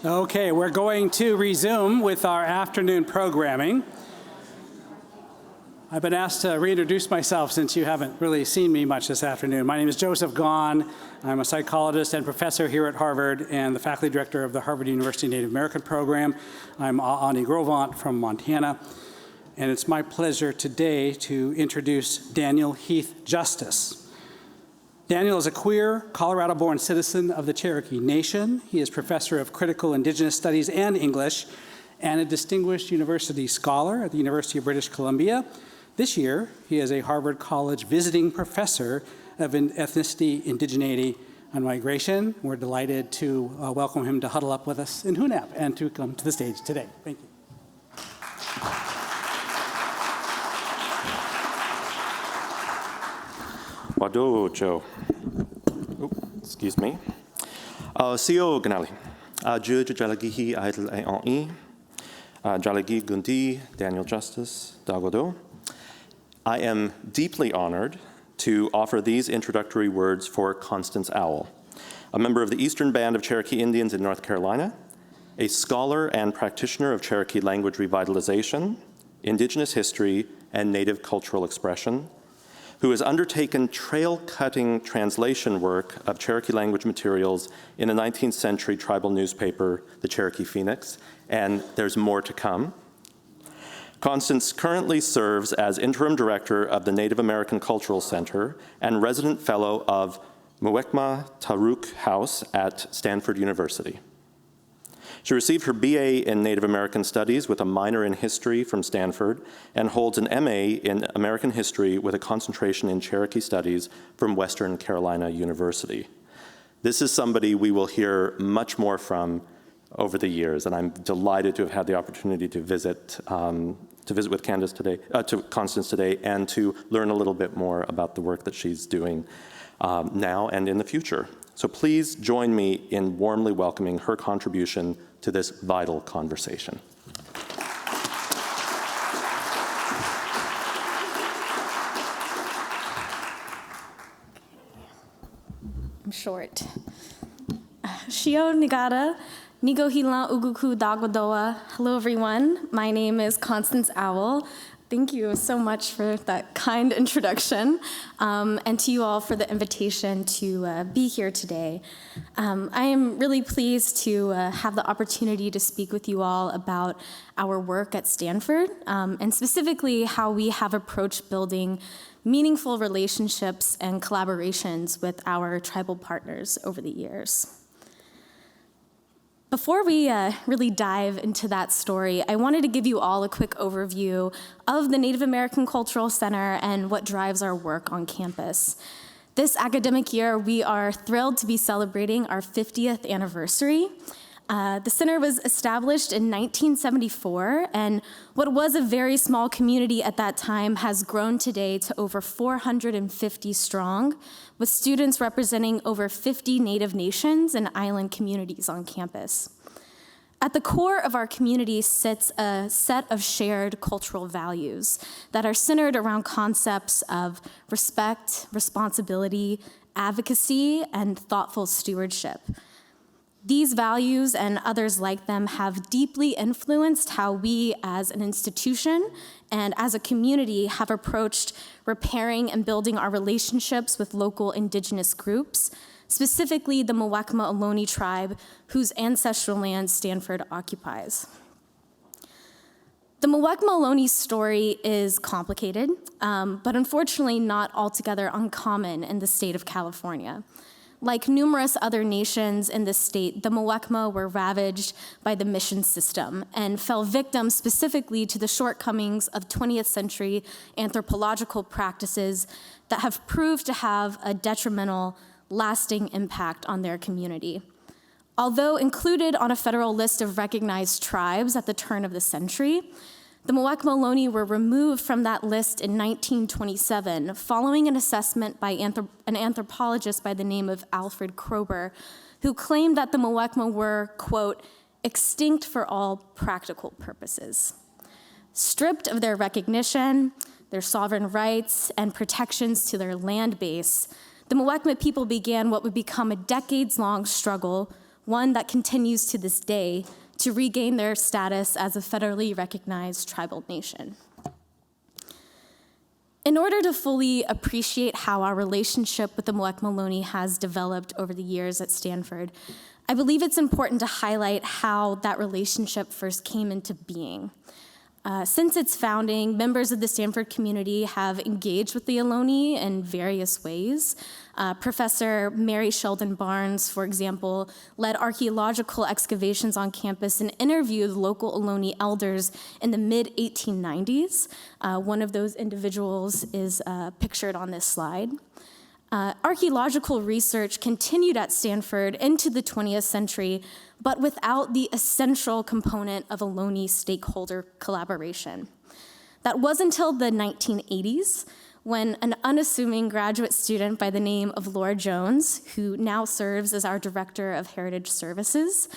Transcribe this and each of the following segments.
Okay, we're going to resume with our afternoon programming. I've been asked to reintroduce myself since you haven't really seen me much this afternoon. My name is Joseph Gahn. I'm a psychologist and professor here at Harvard and the faculty director of the Harvard University Native American program. I'm Ani Grovant from Montana. And it's my pleasure today to introduce Daniel Heath Justice. Daniel is a queer, Colorado-born citizen of the Cherokee Nation. He is professor of critical Indigenous studies and English and a distinguished university scholar at the University of British Columbia. This year, he is a Harvard College visiting professor of ethnicity, indigeneity, and migration. We're delighted to welcome him to huddle up with us in Hunap and to come to the stage today. Thank you. Wado Joe. Excuse me. CEO Gnali. Judge Jalagihi Idle Aoi. Jalagi Gundi, Daniel Justice, Dagodo. I am deeply honored to offer these introductory words for Constance Owl, a member of the Eastern Band of Cherokee Indians in North Carolina, a scholar and practitioner of Cherokee language revitalization, Indigenous history, and Native cultural expression, who has undertaken trail-cutting translation work of Cherokee language materials in a 19th century tribal newspaper, the Cherokee Phoenix, and there's more to come. Constance currently serves as interim director of the Native American Cultural Center and resident fellow of Muwekma Taruk House at Stanford University. She received her BA in Native American Studies with a minor in history from Stanford and holds an MA in American history with a concentration in Cherokee Studies from Western Carolina University. This is somebody we will hear much more from over the years, and I'm delighted to have had the opportunity to visit with Constance today, and to learn a little bit more about the work that she's doing now and in the future. So please join me in warmly welcoming her contribution to this vital conversation. I'm short. Shio Nigata, Nigo Hila Uguku Dagodoa. Hello, everyone. My name is Constance Owl. Thank you so much for that kind introduction, and to you all for the invitation to be here today. I am really pleased to have the opportunity to speak with you all about our work at Stanford, and specifically how we have approached building meaningful relationships and collaborations with our tribal partners over the years. Before we really dive into that story, I wanted to give you all a quick overview of the Native American Cultural Center and what drives our work on campus. This academic year, we are thrilled to be celebrating our 50th anniversary. The center was established in 1974, and what was a very small community at that time has grown today to over 450 strong, with students representing over 50 Native nations and island communities on campus. At the core of our community sits a set of shared cultural values that are centered around concepts of respect, responsibility, advocacy, and thoughtful stewardship. These values and others like them have deeply influenced how we as an institution and as a community have approached repairing and building our relationships with local Indigenous groups, specifically the Muwekma Ohlone tribe, whose ancestral land Stanford occupies. The Muwekma Ohlone story is complicated, but unfortunately not altogether uncommon in the state of California. Like numerous other nations in the state, the Muwekma were ravaged by the mission system and fell victim specifically to the shortcomings of 20th century anthropological practices that have proved to have a detrimental, lasting impact on their community. Although included on a federal list of recognized tribes at the turn of the century, the Muwekma Ohlone were removed from that list in 1927 following an assessment by an anthropologist by the name of Alfred Kroeber, who claimed that the Muwekma were, quote, extinct for all practical purposes. Stripped of their recognition, their sovereign rights, and protections to their land base, the Muwekma people began what would become a decades-long struggle one that continues to this day to regain their status as a federally recognized tribal nation. In order to fully appreciate how our relationship with the Muwekma has developed over the years at Stanford, I believe it's important to highlight how that relationship first came into being. Since its founding, members of the Stanford community have engaged with the Ohlone in various ways. Professor Mary Sheldon Barnes, for example, led archaeological excavations on campus and interviewed local Ohlone elders in the mid-1890s. One of those individuals is pictured on this slide. Archaeological research continued at Stanford into the 20th century, but without the essential component of Ohlone stakeholder collaboration. That was until the 1980s, when an unassuming graduate student by the name of Laura Jones, who now serves as our Director of Heritage Services,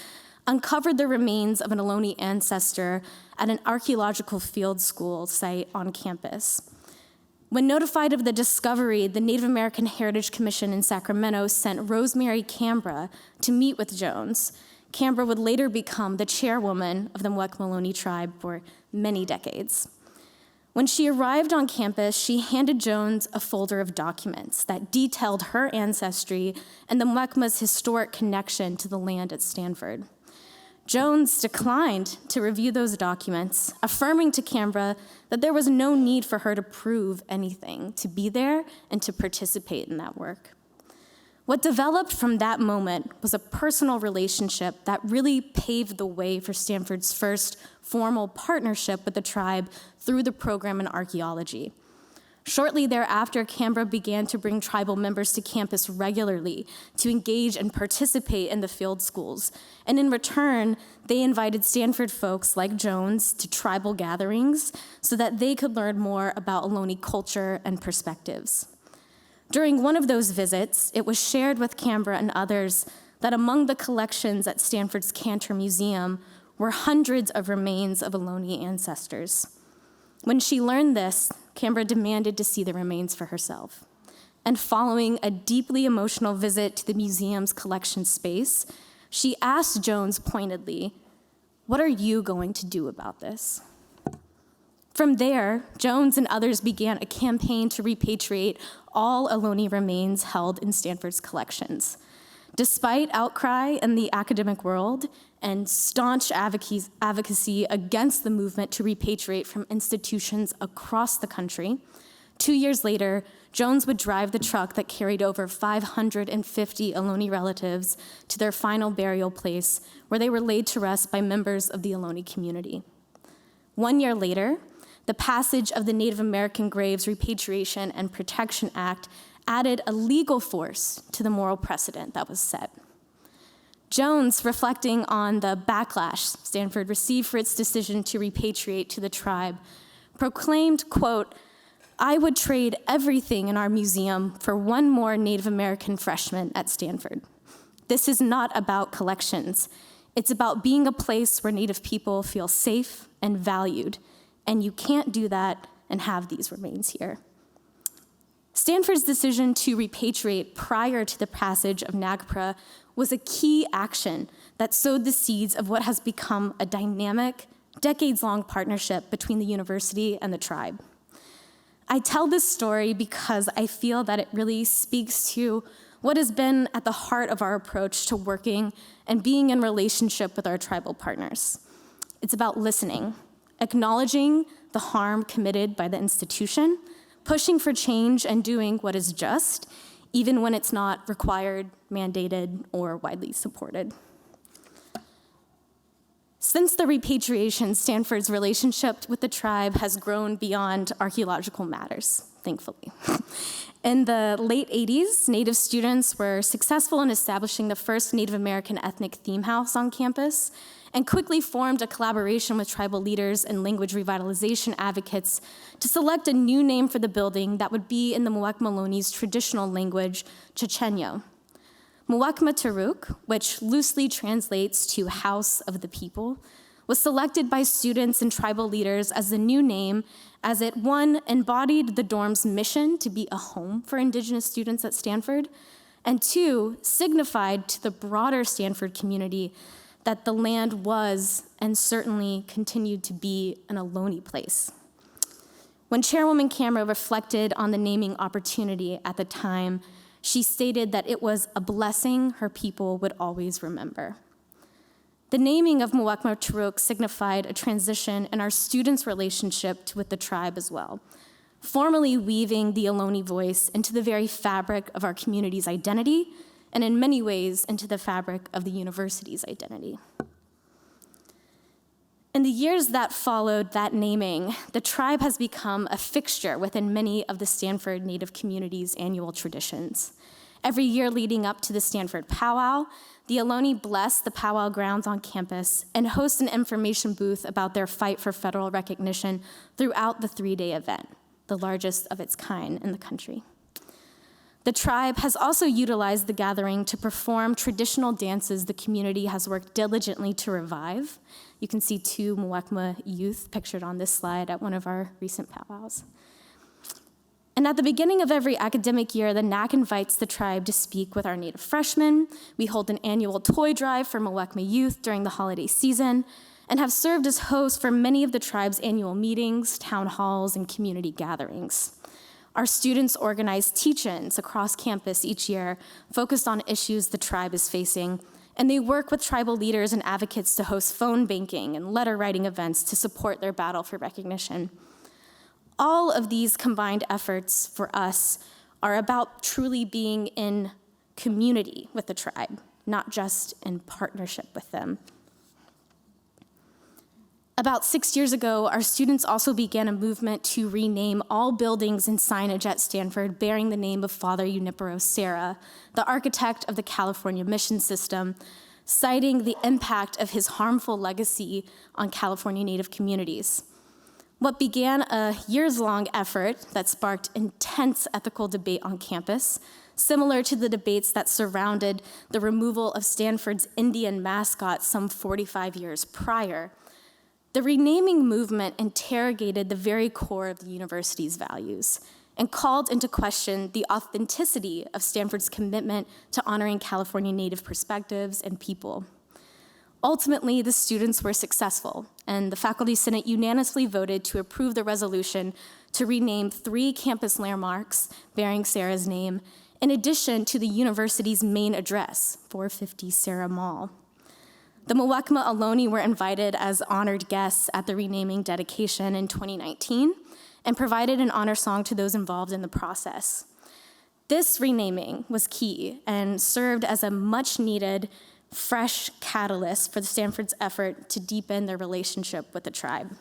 uncovered the remains of an Ohlone ancestor at an archaeological field school site on campus. When notified of the discovery, the Native American Heritage Commission in Sacramento sent Rosemary Cambra to meet with Jones. Cambra would later become the chairwoman of the Muwekma tribe for many decades. When she arrived on campus, she handed Jones a folder of documents that detailed her ancestry and the Muwekma's historic connection to the land at Stanford. Jones declined to review those documents, affirming to Cambra that there was no need for her to prove anything, to be there and to participate in that work. What developed from that moment was a personal relationship that really paved the way for Stanford's first formal partnership with the tribe through the program in archaeology. Shortly thereafter, Cambra began to bring tribal members to campus regularly to engage and participate in the field schools. And in return, they invited Stanford folks like Jones to tribal gatherings so that they could learn more about Ohlone culture and perspectives. During one of those visits, it was shared with Cambra and others that among the collections at Stanford's Cantor Museum were hundreds of remains of Ohlone ancestors. When she learned this, Cambra demanded to see the remains for herself. And following a deeply emotional visit to the museum's collection space, she asked Jones pointedly, "What are you going to do about this?" From there, Jones and others began a campaign to repatriate all Ohlone remains held in Stanford's collections. Despite outcry in the academic world and staunch advocacy against the movement to repatriate from institutions across the country, 2 years later, Jones would drive the truck that carried over 550 Ohlone relatives to their final burial place, where they were laid to rest by members of the Ohlone community. 1 year later, the passage of the Native American Graves Repatriation and Protection Act added a legal force to the moral precedent that was set. Jones, reflecting on the backlash Stanford received for its decision to repatriate to the tribe, proclaimed, quote, "I would trade everything in our museum for one more Native American freshman at Stanford. This is not about collections. It's about being a place where Native people feel safe and valued, and you can't do that and have these remains here." Stanford's decision to repatriate prior to the passage of NAGPRA was a key action that sowed the seeds of what has become a dynamic, decades-long partnership between the university and the tribe. I tell this story because I feel that it really speaks to what has been at the heart of our approach to working and being in relationship with our tribal partners. It's about listening, acknowledging the harm committed by the institution, pushing for change and doing what is just, even when it's not required, mandated, or widely supported. Since the repatriation, Stanford's relationship with the tribe has grown beyond archaeological matters, thankfully. In the late 80s, Native students were successful in establishing the first Native American ethnic theme house on campus, and quickly formed a collaboration with tribal leaders and language revitalization advocates to select a new name for the building that would be in the Muwekma traditional language, Chochenyo. Muwekma Taruk, which loosely translates to House of the People, was selected by students and tribal leaders as the new name, as it, one, embodied the dorm's mission to be a home for Indigenous students at Stanford, and 2, signified to the broader Stanford community that the land was and certainly continued to be an Ohlone place. When Chairwoman Camera reflected on the naming opportunity at the time, she stated that it was a blessing her people would always remember. The naming of Muwekma signified a transition in our students' relationship with the tribe as well, formally weaving the Ohlone voice into the very fabric of our community's identity, and in many ways into the fabric of the university's identity. In the years that followed that naming, the tribe has become a fixture within many of the Stanford Native community's annual traditions. Every year leading up to the Stanford Powwow, the Ohlone bless the powwow grounds on campus and host an information booth about their fight for federal recognition throughout the 3-day event, the largest of its kind in the country. The tribe has also utilized the gathering to perform traditional dances the community has worked diligently to revive. You can see 2 Muwekma youth pictured on this slide at one of our recent powwows. And at the beginning of every academic year, the NAC invites the tribe to speak with our Native freshmen. We hold an annual toy drive for Muwekma youth during the holiday season and have served as hosts for many of the tribe's annual meetings, town halls, and community gatherings. Our students organize teach-ins across campus each year focused on issues the tribe is facing, and they work with tribal leaders and advocates to host phone banking and letter writing events to support their battle for recognition. All of these combined efforts for us are about truly being in community with the tribe, not just in partnership with them. About 6 years ago, our students also began a movement to rename all buildings and signage at Stanford bearing the name of Father Junipero Serra, the architect of the California mission system, citing the impact of his harmful legacy on California Native communities. What began a years-long effort that sparked intense ethical debate on campus, similar to the debates that surrounded the removal of Stanford's Indian mascot some 45 years prior, the renaming movement interrogated the very core of the university's values and called into question the authenticity of Stanford's commitment to honoring California Native perspectives and people. Ultimately, the students were successful, and the Faculty Senate unanimously voted to approve the resolution to rename 3 campus landmarks bearing Serra's name, in addition to the university's main address, 450 Serra Mall. The Muwekma Ohlone were invited as honored guests at the renaming dedication in 2019 and provided an honor song to those involved in the process. This renaming was key and served as a much-needed, fresh catalyst for the Stanford's effort to deepen their relationship with the tribe.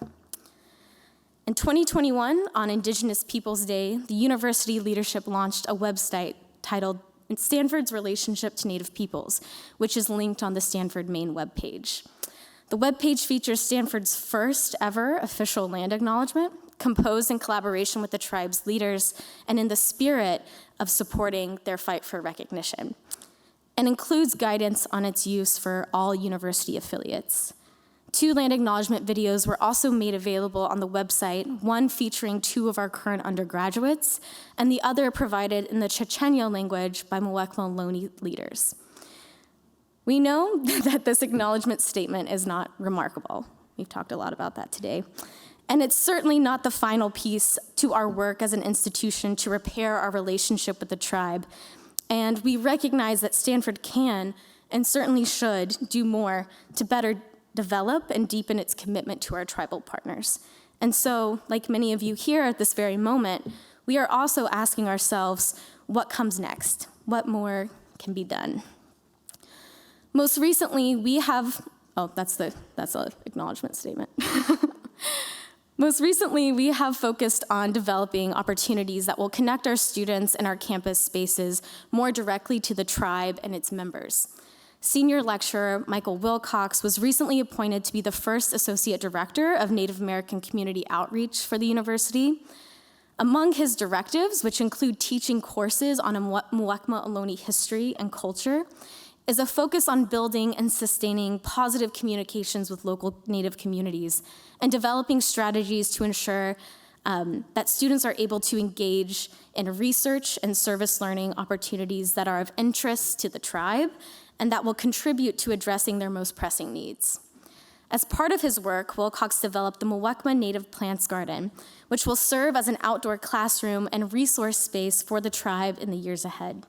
In 2021, on Indigenous Peoples Day, the university leadership launched a website titled Stanford's Relationship to Native Peoples, which is linked on the Stanford main webpage. The webpage features Stanford's first ever official land acknowledgement, composed in collaboration with the tribe's leaders and in the spirit of supporting their fight for recognition, and includes guidance on its use for all university affiliates. 2 land acknowledgement videos were also made available on the website, one featuring 2 of our current undergraduates, and the other provided in the Chochenyo language by Muwekma Ohlone leaders. We know that this acknowledgement statement is not remarkable. We've talked a lot about that today. And it's certainly not the final piece to our work as an institution to repair our relationship with the tribe. And we recognize that Stanford can, and certainly should, do more to better develop and deepen its commitment to our tribal partners. And so, like many of you here at this very moment, we are also asking ourselves, what comes next? What more can be done? Most recently, we have, that's an acknowledgement statement. Most recently, we have focused on developing opportunities that will connect our students and our campus spaces more directly to the tribe and its members. Senior lecturer Michael Wilcox was recently appointed to be the first Associate Director of Native American Community Outreach for the university. Among his directives, which include teaching courses on Muwekma Ohlone history and culture, is a focus on building and sustaining positive communications with local Native communities and developing strategies to ensure that students are able to engage in research and service learning opportunities that are of interest to the tribe and that will contribute to addressing their most pressing needs. As part of his work, Wilcox developed the Muwekma Native Plants Garden, which will serve as an outdoor classroom and resource space for the tribe in the years ahead.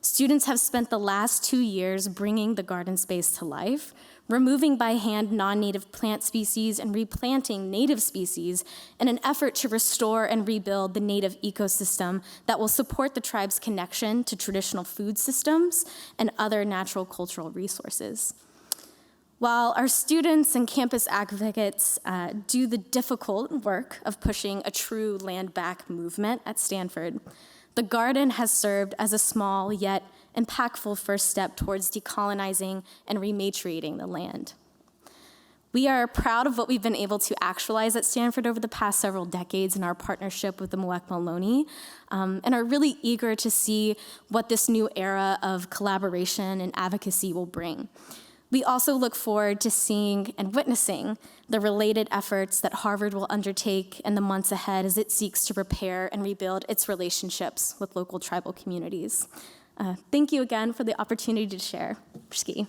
Students have spent the last 2 years bringing the garden space to life, removing by hand non-native plant species and replanting native species in an effort to restore and rebuild the native ecosystem that will support the tribe's connection to traditional food systems and other natural cultural resources. While our students and campus advocates do the difficult work of pushing a true land back movement at Stanford, the garden has served as a small yet impactful first step towards decolonizing and rematriating the land. We are proud of what we've been able to actualize at Stanford over the past several decades in our partnership with the Muwekma Ohlone, and are really eager to see what this new era of collaboration and advocacy will bring. We also look forward to seeing and witnessing the related efforts that Harvard will undertake in the months ahead as it seeks to repair and rebuild its relationships with local tribal communities. Thank you again for the opportunity to share. Ski.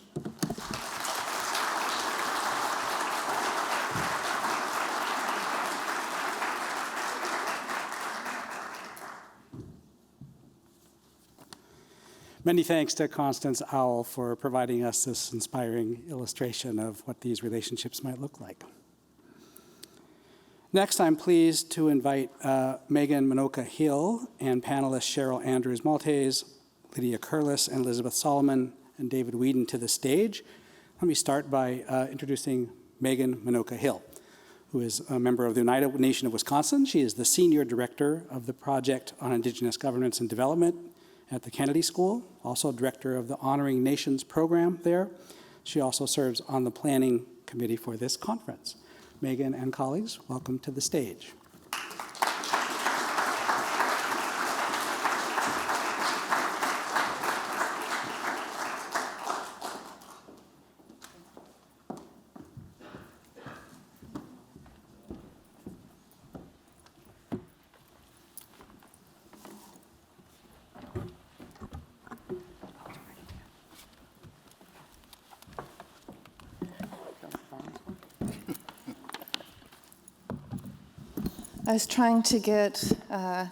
Many thanks to Constance Owl for providing us this inspiring illustration of what these relationships might look like. Next, I'm pleased to invite Megan Minoka Hill and panelists Cheryl Andrews-Maltais, Lydia Curlis, and Elizabeth Solomon, and David Whedon to the stage. Let me start by introducing Megan Minoka Hill, who is a member of the Oneida Nation of Wisconsin. She is the Senior Director of the Project on Indigenous Governance and Development at the Kennedy School, also Director of the Honoring Nations program there. She also serves on the planning committee for this conference. Megan and colleagues, welcome to the stage. I was trying to get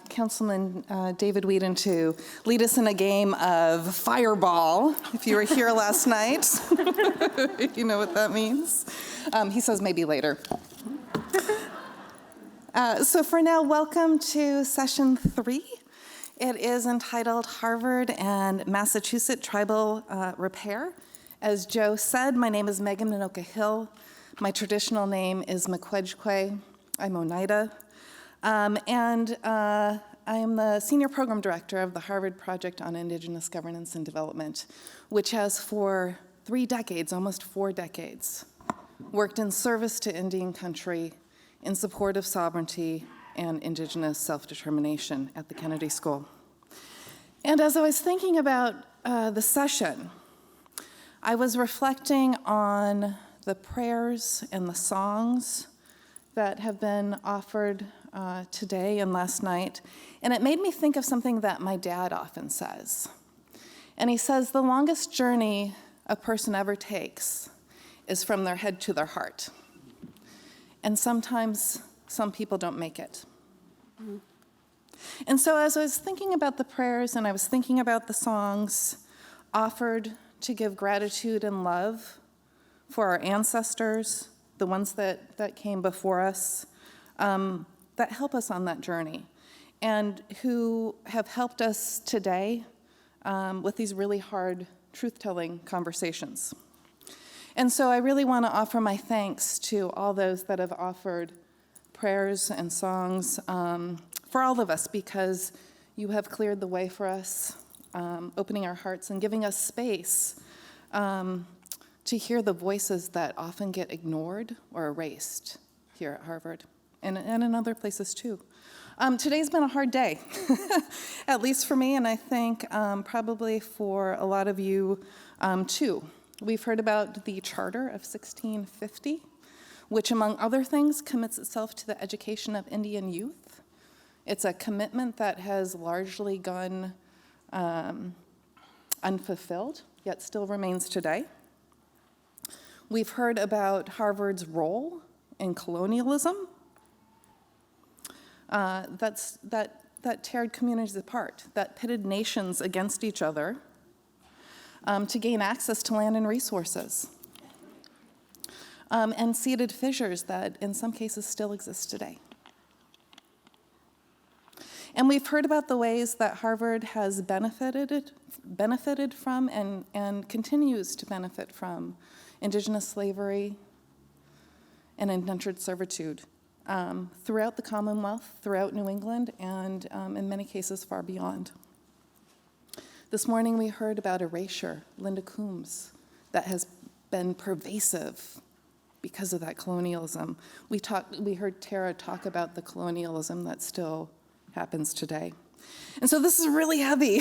Councilman David Whedon to lead us in a game of Fireball. If you were here last night, you know what that means. He says maybe later. So for now, welcome to session 3. It is entitled Harvard and Massachusetts Tribal Repair. As Joe said, my name is Megan Minoka Hill. My traditional name is Miigwech. I'm Oneida. I am the Senior Program Director of the Harvard Project on Indigenous Governance and Development, which has for 3 decades, almost 4 decades, worked in service to Indian country in support of sovereignty and Indigenous self-determination at the Kennedy School. And as I was thinking about the session, I was reflecting on the prayers and the songs that have been offered today and last night, and it made me think of something that my dad often says. And he says, the longest journey a person ever takes is from their head to their heart. And sometimes some people don't make it. Mm-hmm. And so as I was thinking about the prayers and I was thinking about the songs offered to give gratitude and love for our ancestors, the ones that came before us, that help us on that journey, and who have helped us today with these really hard truth-telling conversations. And so I really want to offer my thanks to all those that have offered prayers and songs for all of us, because you have cleared the way for us, opening our hearts and giving us space to hear the voices that often get ignored or erased here at Harvard and in other places too. Today's been a hard day, at least for me, and I think probably for a lot of you too. We've heard about the Charter of 1650, which among other things commits itself to the education of Indian youth. It's a commitment that has largely gone unfulfilled, yet still remains today. We've heard about Harvard's role in colonialism. That teared communities apart, that pitted nations against each other to gain access to land and resources, and seeded fissures that in some cases still exist today. And we've heard about the ways that Harvard has benefited from and continues to benefit from Indigenous slavery and indentured servitude throughout the Commonwealth, throughout New England, and in many cases far beyond. This morning we heard about erasure, Linda Coombs, that has been pervasive because of that colonialism. We heard Tara talk about the colonialism that still happens today. And so this is really heavy,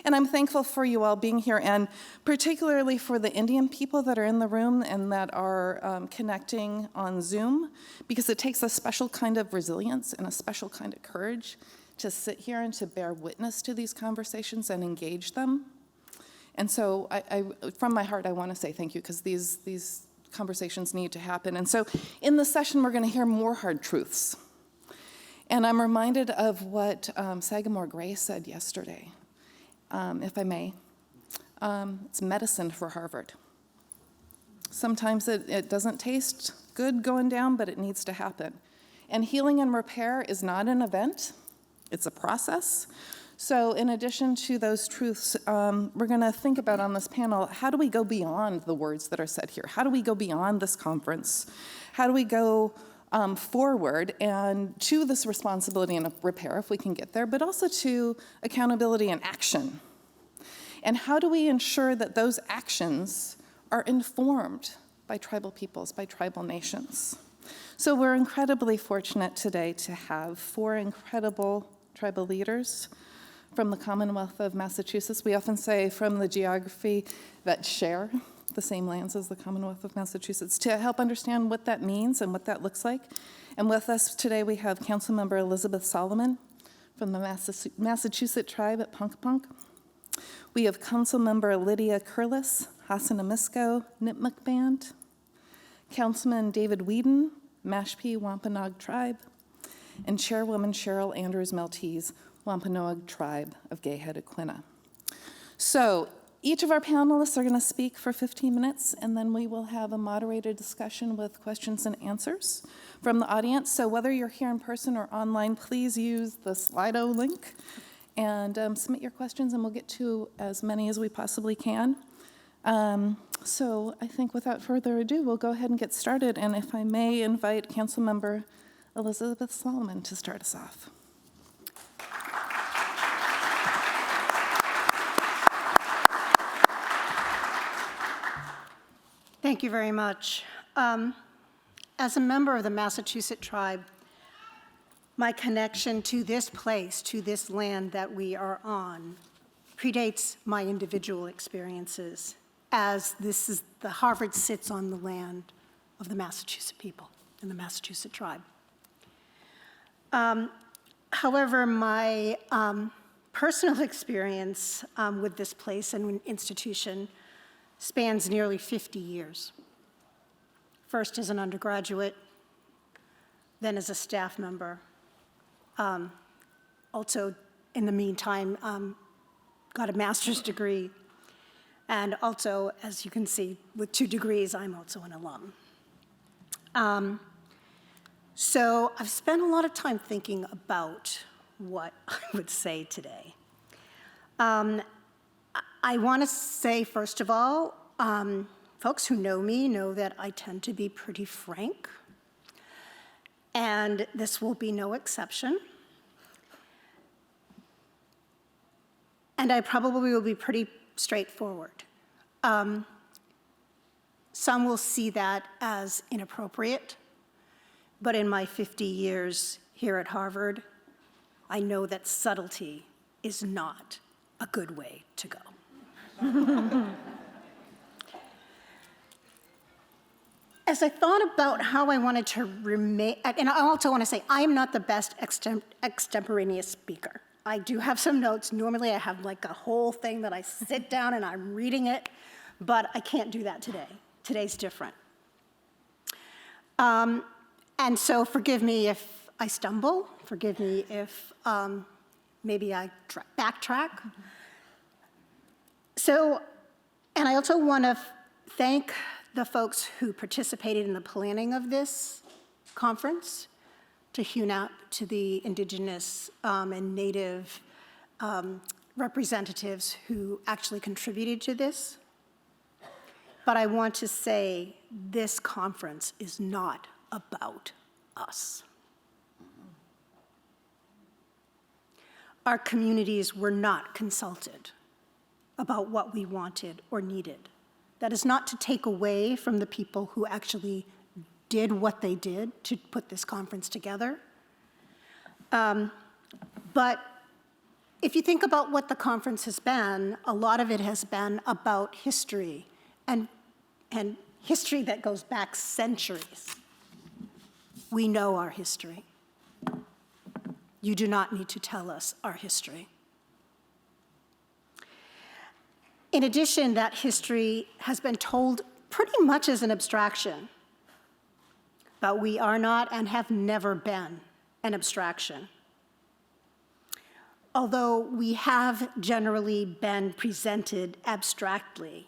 and I'm thankful for you all being here, and particularly for the Indian people that are in the room and that are connecting on Zoom, because it takes a special kind of resilience and a special kind of courage to sit here and to bear witness to these conversations and engage them. And so from my heart, I want to say thank you, because these conversations need to happen. And so in this session, we're going to hear more hard truths. And I'm reminded of what Sagamore Gray said yesterday, if I may. It's medicine for Harvard. Sometimes it doesn't taste good going down, but it needs to happen. And healing and repair is not an event, it's a process. So in addition to those truths, we're going to think about on this panel, how do we go beyond the words that are said here? How do we go beyond this conference? How do we go forward and to this responsibility and repair, if we can get there, but also to accountability and action? And how do we ensure that those actions are informed by tribal peoples, by tribal nations? So we're incredibly fortunate today to have 4 incredible tribal leaders from the Commonwealth of Massachusetts. We often say from the geography that share the same lands as the Commonwealth of Massachusetts, to help understand what that means and what that looks like. And with us today, we have Councilmember Elizabeth Solomon from the Massachusetts tribe at Punkapunk. We have Councilmember Lydia Curlis, Hassanimisco, Nipmuc Band. Councilman David Whedon, Mashpee Wampanoag tribe. And Chairwoman Cheryl Andrews-Maltais, Wampanoag tribe of Gayhead, Aquinnah. So each of our panelists are going to speak for 15 minutes, and then we will have a moderated discussion with questions and answers from the audience. So whether you're here in person or online, please use the Slido link and submit your questions, and we'll get to as many as we possibly can. So I think without further ado, we'll go ahead and get started. And if I may invite Councilmember Elizabeth Solomon to start us off. Thank you very much. As a member of the Massachusetts tribe, my connection to this place, to this land that we are on, predates my individual experiences, as the Harvard sits on the land of the Massachusetts people and the Massachusetts tribe. However, my personal experience with this place and institution spans nearly 50 years. First as an undergraduate, then as a staff member. Also, in the meantime, got a master's degree. And also, as you can see, with 2 degrees, I'm also an alum. So I've spent a lot of time thinking about what I would say today. I want to say, first of all, folks who know me know that I tend to be pretty frank, and this will be no exception. And I probably will be pretty straightforward. Some will see that as inappropriate, but in my 50 years here at Harvard, I know that subtlety is not a good way to go. As I thought about how I wanted to remain, and I also want to say, I am not the best extemporaneous speaker. I do have some notes. Normally I have like a whole thing that I sit down and I'm reading it, but I can't do that today. Today's different. And so forgive me if I stumble. Forgive me if maybe I backtrack. So, and I also want to thank the folks who participated in the planning of this conference, to HUNAP, to the Indigenous and Native representatives who actually contributed to this. But I want to say this conference is not about us. Our communities were not consulted about what we wanted or needed. That is not to take away from the people who actually did what they did to put this conference together. But if you think about what the conference has been, a lot of it has been about history, and history that goes back centuries. We know our history. You do not need to tell us our history. In addition, that history has been told pretty much as an abstraction, but we are not and have never been an abstraction. Although we have generally been presented abstractly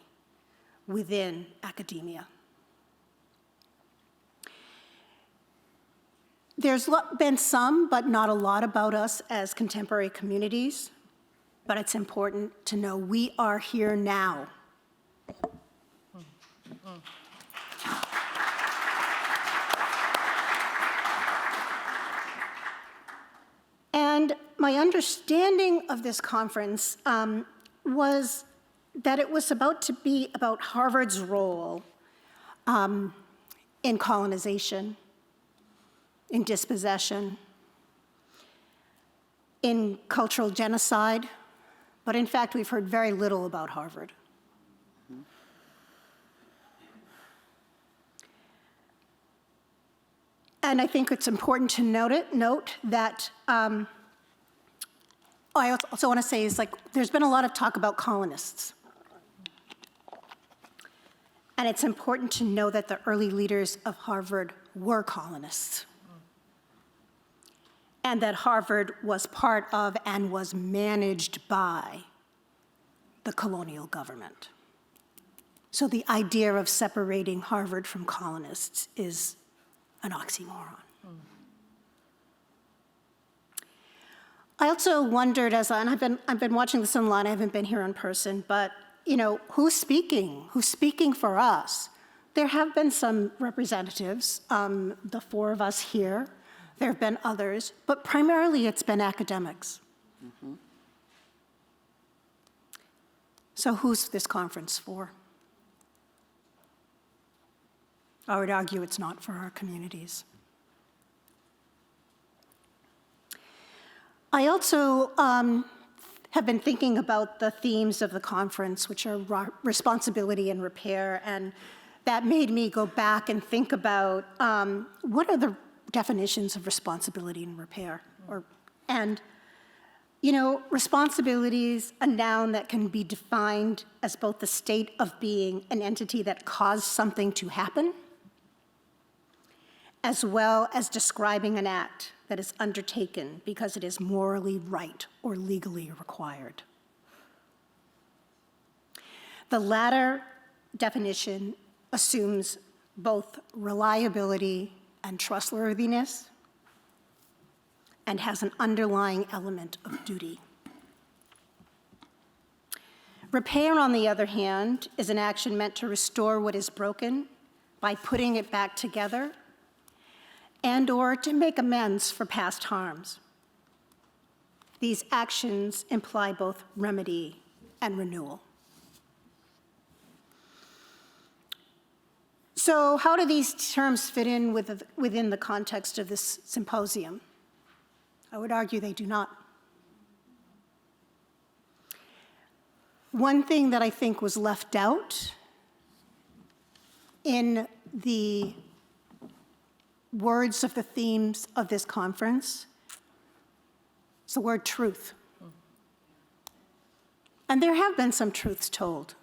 within academia. There's been some, but not a lot, about us as contemporary communities, but it's important to know we are here now. And my understanding of this conference was that it was about to be about Harvard's role in colonization, in dispossession, in cultural genocide, but in fact, we've heard very little about Harvard. And I think it's important to note that I also want to say is, like, there's been a lot of talk about colonists. And it's important to know that the early leaders of Harvard were colonists. And that Harvard was part of and was managed by the colonial government. So the idea of separating Harvard from colonists is an oxymoron. I also wondered, and I've been watching this online, I haven't been here in person, but who's speaking? Who's speaking for us? There have been some representatives, the four of us here. There have been others, but primarily it's been academics. So who's this conference for? I would argue it's not for our communities. I also have been thinking about the themes of the conference, which are responsibility and repair, and that made me go back and think about what are the definitions of responsibility and repair. Responsibility is a noun that can be defined as both the state of being an entity that caused something to happen, as well as describing an act that is undertaken because it is morally right or legally required. The latter definition assumes both reliability and trustworthiness, and has an underlying element of duty. Repair, on the other hand, is an action meant to restore what is broken by putting it back together and/or to make amends for past harms. These actions imply both remedy and renewal. So how do these terms fit in within the context of this symposium? I would argue they do not. One thing that I think was left out in the words of the themes of this conference, is the word truth. And there have been some truths told.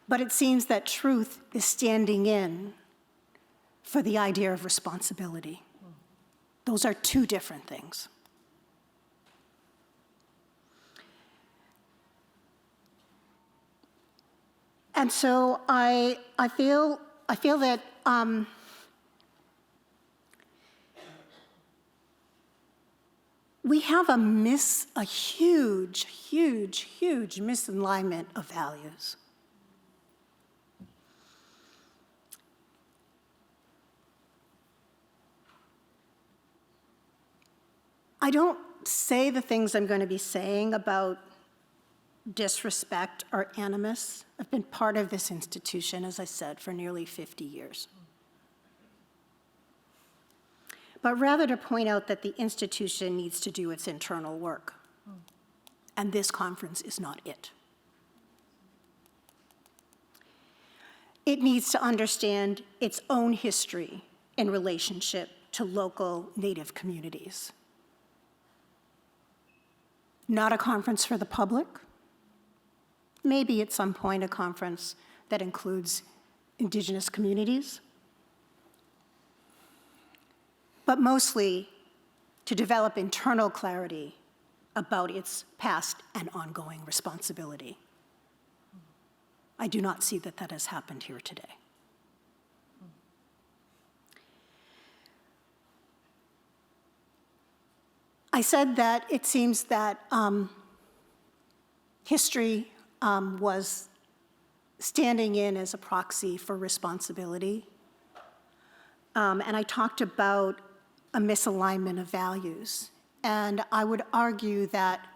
But it seems that truth is standing in for the idea of responsibility. Those are two different things. And so I feel that we have a huge misalignment of values. I don't say the things I'm going to be saying about disrespect or animus. I've been part of this institution, as I said, for nearly 50 years. But rather to point out that the institution needs to do its internal work. And this conference is not it. It needs to understand its own history in relationship to local Native communities. Not a conference for the public. Maybe at some point a conference that includes Indigenous communities. But mostly to develop internal clarity about its past and ongoing responsibility. I do not see that that has happened here today. I said that it seems that history was standing in as a proxy for responsibility. And I talked about a misalignment of values. And I would argue that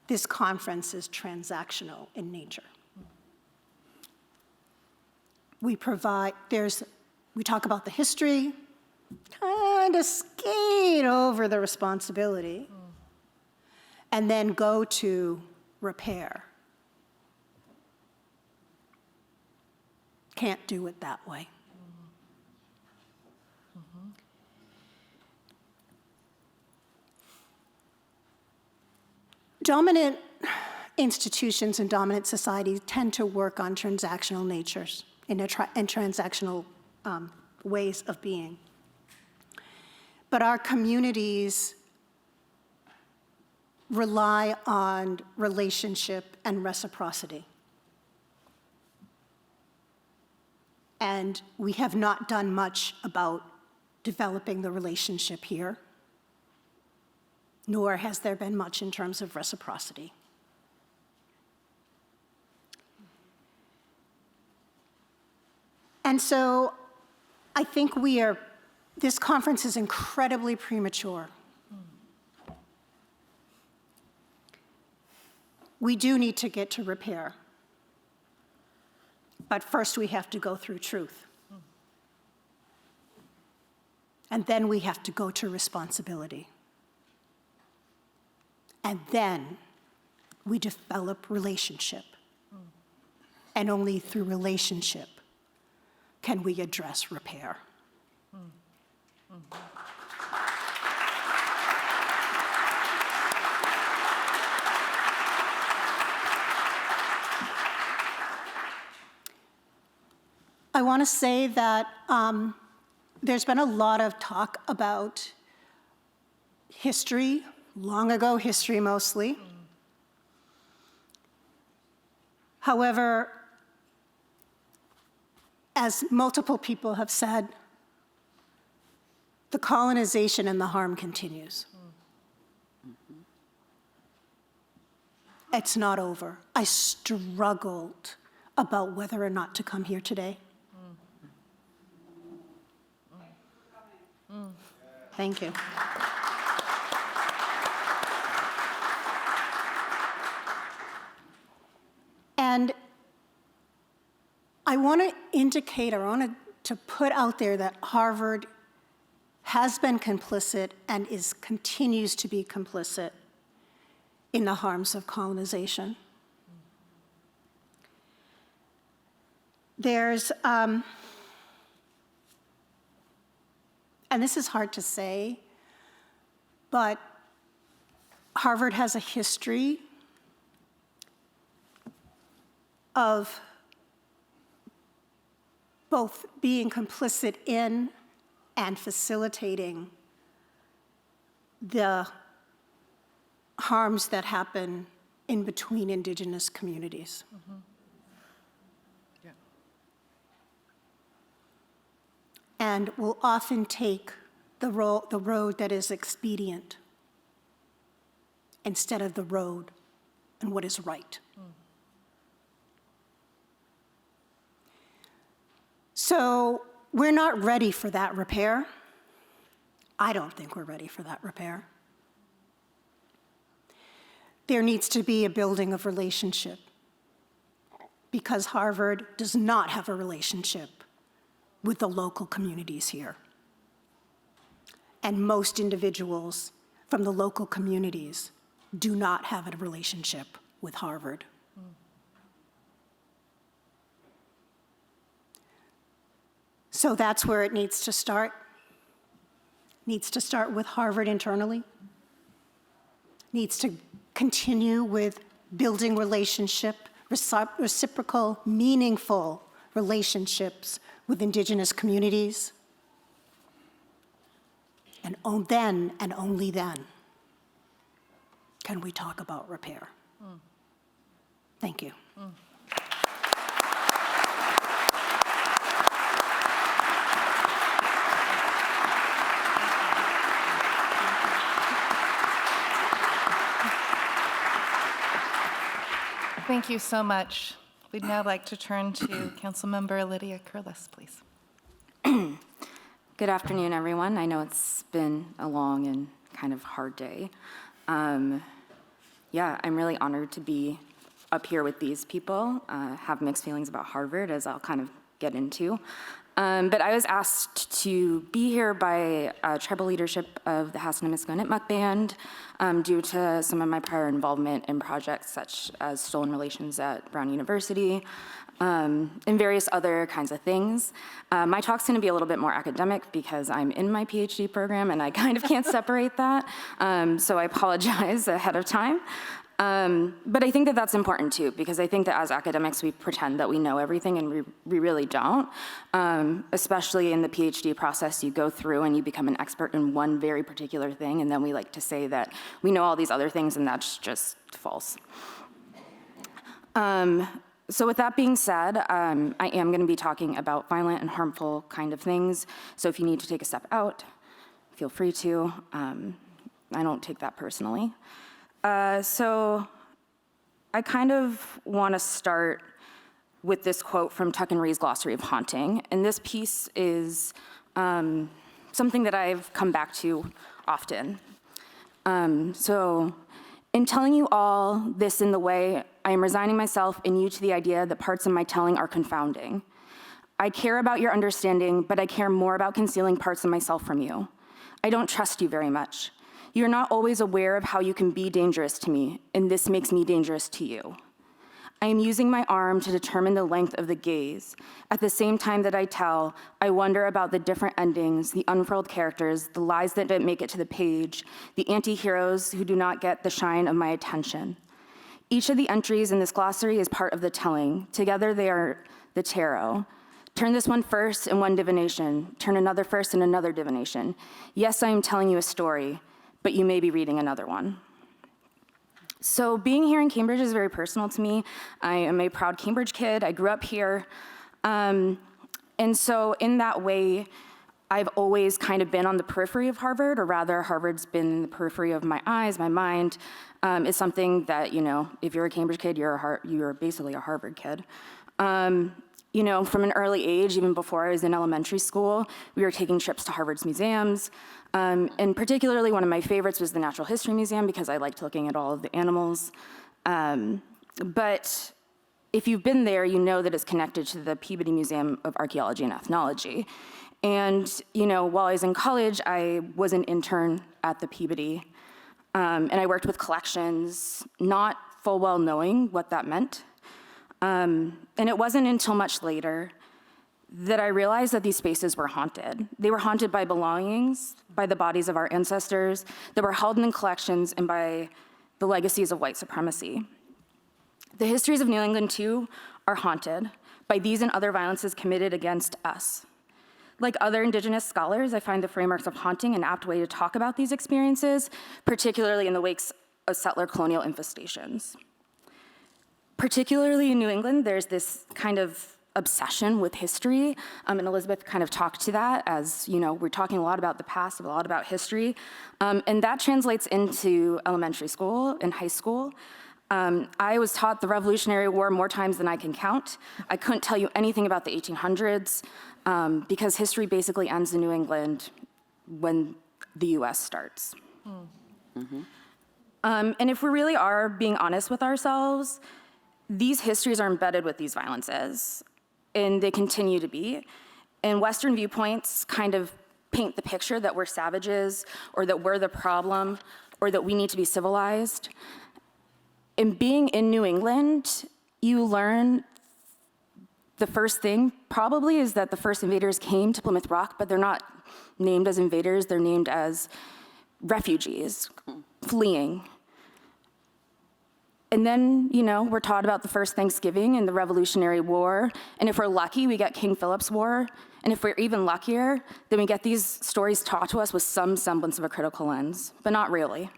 this conference is transactional in nature. We talk about the history, kind of skate over the responsibility, and then go to repair. Can't do it that way. Dominant institutions and dominant societies tend to work on transactional natures and transactional ways of being. But our communities rely on relationship and reciprocity. And we have not done much about developing the relationship here, nor has there been much in terms of reciprocity. And so I think this conference is incredibly premature. We do need to get to repair. But first we have to go through truth. And then we have to go to responsibility. And then we develop relationship. And only through relationship can we address repair. I want to say that there's been a lot of talk about history, long ago history mostly. However, as multiple people have said, the colonization and the harm continues. It's not over. I struggled about whether or not to come here today. Thank you. And I want to indicate, or I want to put out there that Harvard has been complicit and continues to be complicit in the harms of colonization. There's, and this is hard to say, but Harvard has a history of both being complicit in and facilitating the harms that happen in between Indigenous communities. Mm-hmm. Yeah. And will often take the road that is expedient instead of the road and what is right. So we're not ready for that repair. I don't think we're ready for that repair. There needs to be a building of relationship because Harvard does not have a relationship with the local communities here. And most individuals from the local communities do not have a relationship with Harvard. So that's where it needs to start. Needs to start with Harvard internally. Needs to continue with building reciprocal, meaningful relationships with Indigenous communities. And then, and only then, can we talk about repair. Thank you. Thank you so much. We'd now like to turn to Councilmember Lydia Curlis, please. Good afternoon, everyone. I know it's been a long and kind of hard day. Yeah, I'm really honored to be up here with these people. Have mixed feelings about Harvard, as I'll kind of get into. But I was asked to be here by tribal leadership of the Hassanimiskonitmuk Band due to some of my prior involvement in projects such as stolen relations at Brown University and various other kinds of things. My talk's gonna be a little bit more academic because I'm in my PhD program and I kind of can't separate that. So I apologize ahead of time. But I think that that's important too, because I think that as academics, we pretend that we know everything and we really don't. Especially in the PhD process, you go through and you become an expert in one very particular thing, and then we like to say that we know all these other things, and that's just false. So with that being said, I am gonna be talking about violent and harmful kind of things. So if you need to take a step out, feel free to. I don't take that personally. So I kind of want to start with this quote from Tuck and Ree's Glossary of Haunting. And this piece is something that I've come back to often. So in telling you all this in the way, I am resigning myself and you to the idea that parts of my telling are confounding. I care about your understanding, but I care more about concealing parts of myself from you. I don't trust you very much. You're not always aware of how you can be dangerous to me, and this makes me dangerous to you. I am using my arm to determine the length of the gaze. At the same time that I tell, I wonder about the different endings, the unfurled characters, the lies that didn't make it to the page, the anti-heroes who do not get the shine of my attention. Each of the entries in this glossary is part of the telling. Together they are the tarot. Turn this one first in one divination. Turn another first in another divination. Yes, I am telling you a story, but you may be reading another one. So being here in Cambridge is very personal to me. I am a proud Cambridge kid. I grew up here. And so in that way, I've always kind of been on the periphery of Harvard, or rather Harvard's been in the periphery of my eyes, my mind. It's something that, you know, if you're a Cambridge kid, you're basically a Harvard kid. You know, from an early age, even before I was in elementary school, we were taking trips to Harvard's museums. And particularly one of my favorites was the Natural History Museum because I liked looking at all of the animals. But if you've been there, you know that it's connected to the Peabody Museum of Archaeology and Ethnology. And, you know, while I was in college, I was an intern at the Peabody. And I worked with collections, not full well knowing what that meant. And it wasn't until much later that I realized that these spaces were haunted. They were haunted by belongings, by the bodies of our ancestors that were held in collections, and by the legacies of white supremacy. The histories of New England, too, are haunted by these and other violences committed against us. Like other Indigenous scholars, I find the frameworks of haunting an apt way to talk about these experiences, particularly in the wakes of settler colonial infestations. Particularly in New England, there's this kind of obsession with history, and Elizabeth kind of talked to that as, you know, we're talking a lot about the past, a lot about history, and that translates into elementary school and high school. I was taught the Revolutionary War more times than I can count. I couldn't tell you anything about the 1800s because history basically ends in New England when the US starts. And if we really are being honest with ourselves, these histories are embedded with these violences, and they continue to be. And Western viewpoints kind of paint the picture that we're savages, or that we're the problem, or that we need to be civilized. And being in New England, you learn the first thing probably is that the first invaders came to Plymouth Rock, but they're not named as invaders, they're named as refugees, fleeing. And then, you know, we're taught about the first Thanksgiving and the Revolutionary War. And if we're lucky, we get King Philip's War. And if we're even luckier, then we get these stories taught to us with some semblance of a critical lens, but not really.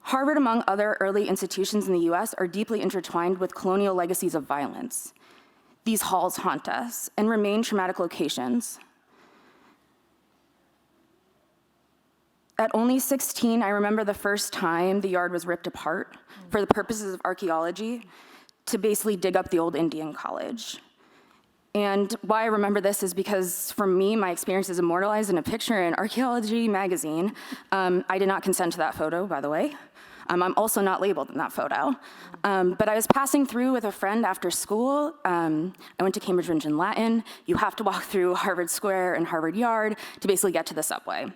Harvard, among other early institutions in the US, are deeply intertwined with colonial legacies of violence. These halls haunt us and remain traumatic locations. At only 16, I remember the first time the yard was ripped apart for the purposes of archaeology to basically dig up the old Indian college. And why I remember this is because for me, my experience is immortalized in a picture in Archaeology magazine. I did not consent to that photo, by the way. I'm also not labeled in that photo. But I was passing through with a friend after school. I went to Cambridge Ridge in Latin. You have to walk through Harvard Square and Harvard Yard to basically get to the subway.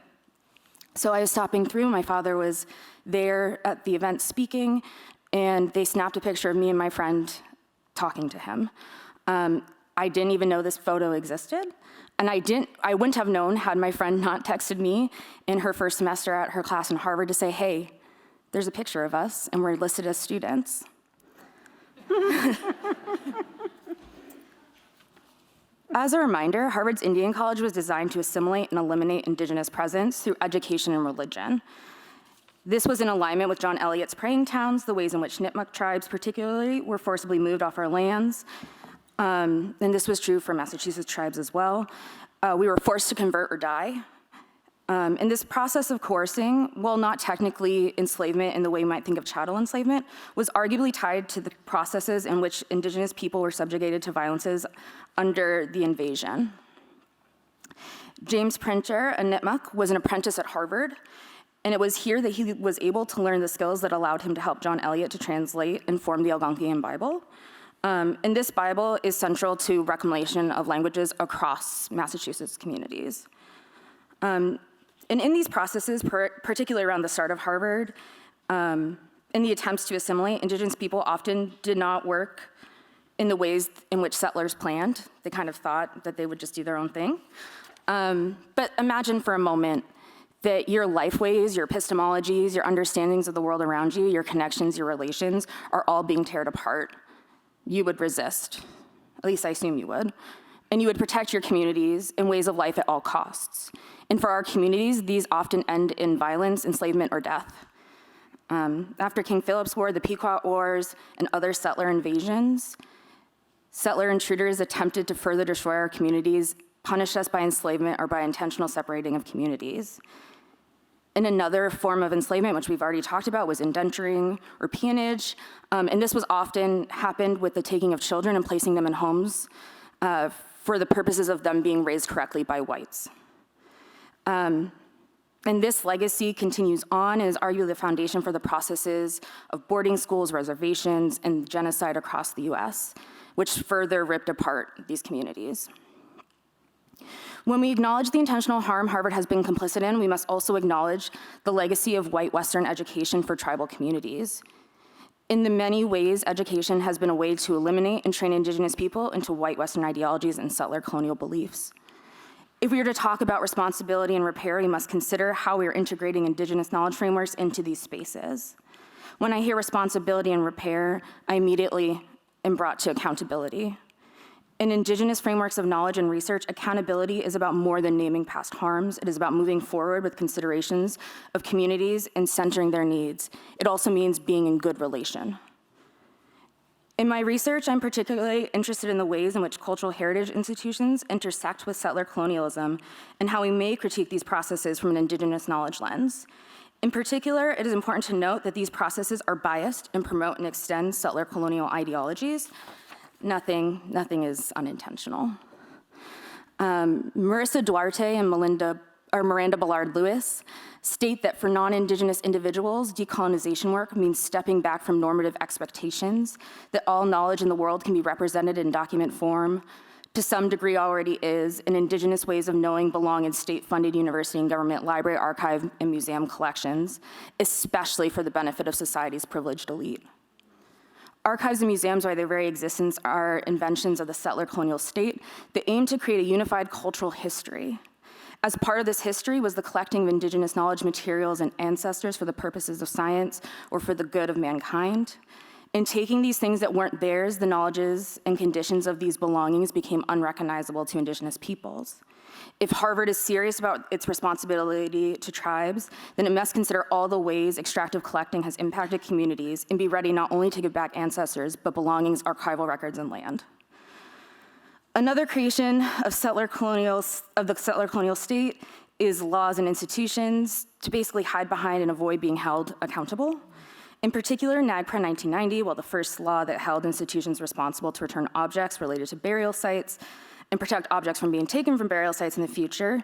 So I was stopping through, my father was there at the event speaking, and they snapped a picture of me and my friend talking to him. I didn't even know this photo existed, and I wouldn't have known had my friend not texted me in her first semester at her class in Harvard to say, hey, there's a picture of us, and we're listed as students. As a reminder, Harvard's Indian College was designed to assimilate and eliminate Indigenous presence through education and religion. This was in alignment with John Eliot's praying towns, the ways in which Nipmuc tribes particularly were forcibly moved off our lands. And this was true for Massachusetts tribes as well. We were forced to convert or die. And this process of coercing, while not technically enslavement in the way you might think of chattel enslavement, was arguably tied to the processes in which Indigenous people were subjugated to violences under the invasion. James Printer, a Nipmuc, was an apprentice at Harvard, and it was here that he was able to learn the skills that allowed him to help John Eliot to translate and form the Algonquian Bible. And this Bible is central to reclamation of languages across Massachusetts communities. And in these processes, particularly around the start of Harvard, in the attempts to assimilate, Indigenous people often did not work in the ways in which settlers planned. They kind of thought that they would just do their own thing. But imagine for a moment that your lifeways, your epistemologies, your understandings of the world around you, your connections, your relations, are all being torn apart. You would resist. At least I assume you would. And you would protect your communities and ways of life at all costs. And for our communities, these often end in violence, enslavement, or death. After King Philip's War, the Pequot Wars, and other settler invasions, settler intruders attempted to further destroy our communities, punished us by enslavement or by intentional separating of communities. And another form of enslavement, which we've already talked about, was indenturing or peonage. And this was often happened with the taking of children and placing them in homes for the purposes of them being raised correctly by whites. And this legacy continues on and is arguably the foundation for the processes of boarding schools, reservations, and genocide across the US, which further ripped apart these communities. When we acknowledge the intentional harm Harvard has been complicit in, we must also acknowledge the legacy of white Western education for tribal communities. In the many ways, education has been a way to eliminate and train Indigenous people into white Western ideologies and settler colonial beliefs. If we are to talk about responsibility and repair, we must consider how we are integrating Indigenous knowledge frameworks into these spaces. When I hear responsibility and repair, I immediately am brought to accountability. In Indigenous frameworks of knowledge and research, accountability is about more than naming past harms. It is about moving forward with considerations of communities and centering their needs. It also means being in good relation. In my research, I'm particularly interested in the ways in which cultural heritage institutions intersect with settler colonialism and how we may critique these processes from an Indigenous knowledge lens. In particular, it is important to note that these processes are biased and promote and extend settler colonial ideologies. Nothing is unintentional. Marissa Duarte and Miranda Ballard Lewis state that for non-Indigenous individuals, decolonization work means stepping back from normative expectations, that all knowledge in the world can be represented in document form, to some degree already is, and Indigenous ways of knowing belong in state-funded university and government library, archive, and museum collections, especially for the benefit of society's privileged elite. Archives and museums, by their very existence, are inventions of the settler colonial state that aim to create a unified cultural history. As part of this history was the collecting of Indigenous knowledge materials and ancestors for the purposes of science or for the good of mankind. In taking these things that weren't theirs, the knowledges and conditions of these belongings became unrecognizable to Indigenous peoples. If Harvard is serious about its responsibility to tribes, then it must consider all the ways extractive collecting has impacted communities and be ready not only to give back ancestors, but belongings, archival records, and land. Another creation of the settler colonial state is laws and institutions to basically hide behind and avoid being held accountable. In particular, NAGPRA 1990, the first law that held institutions responsible to return objects related to burial sites and protect objects from being taken from burial sites in the future.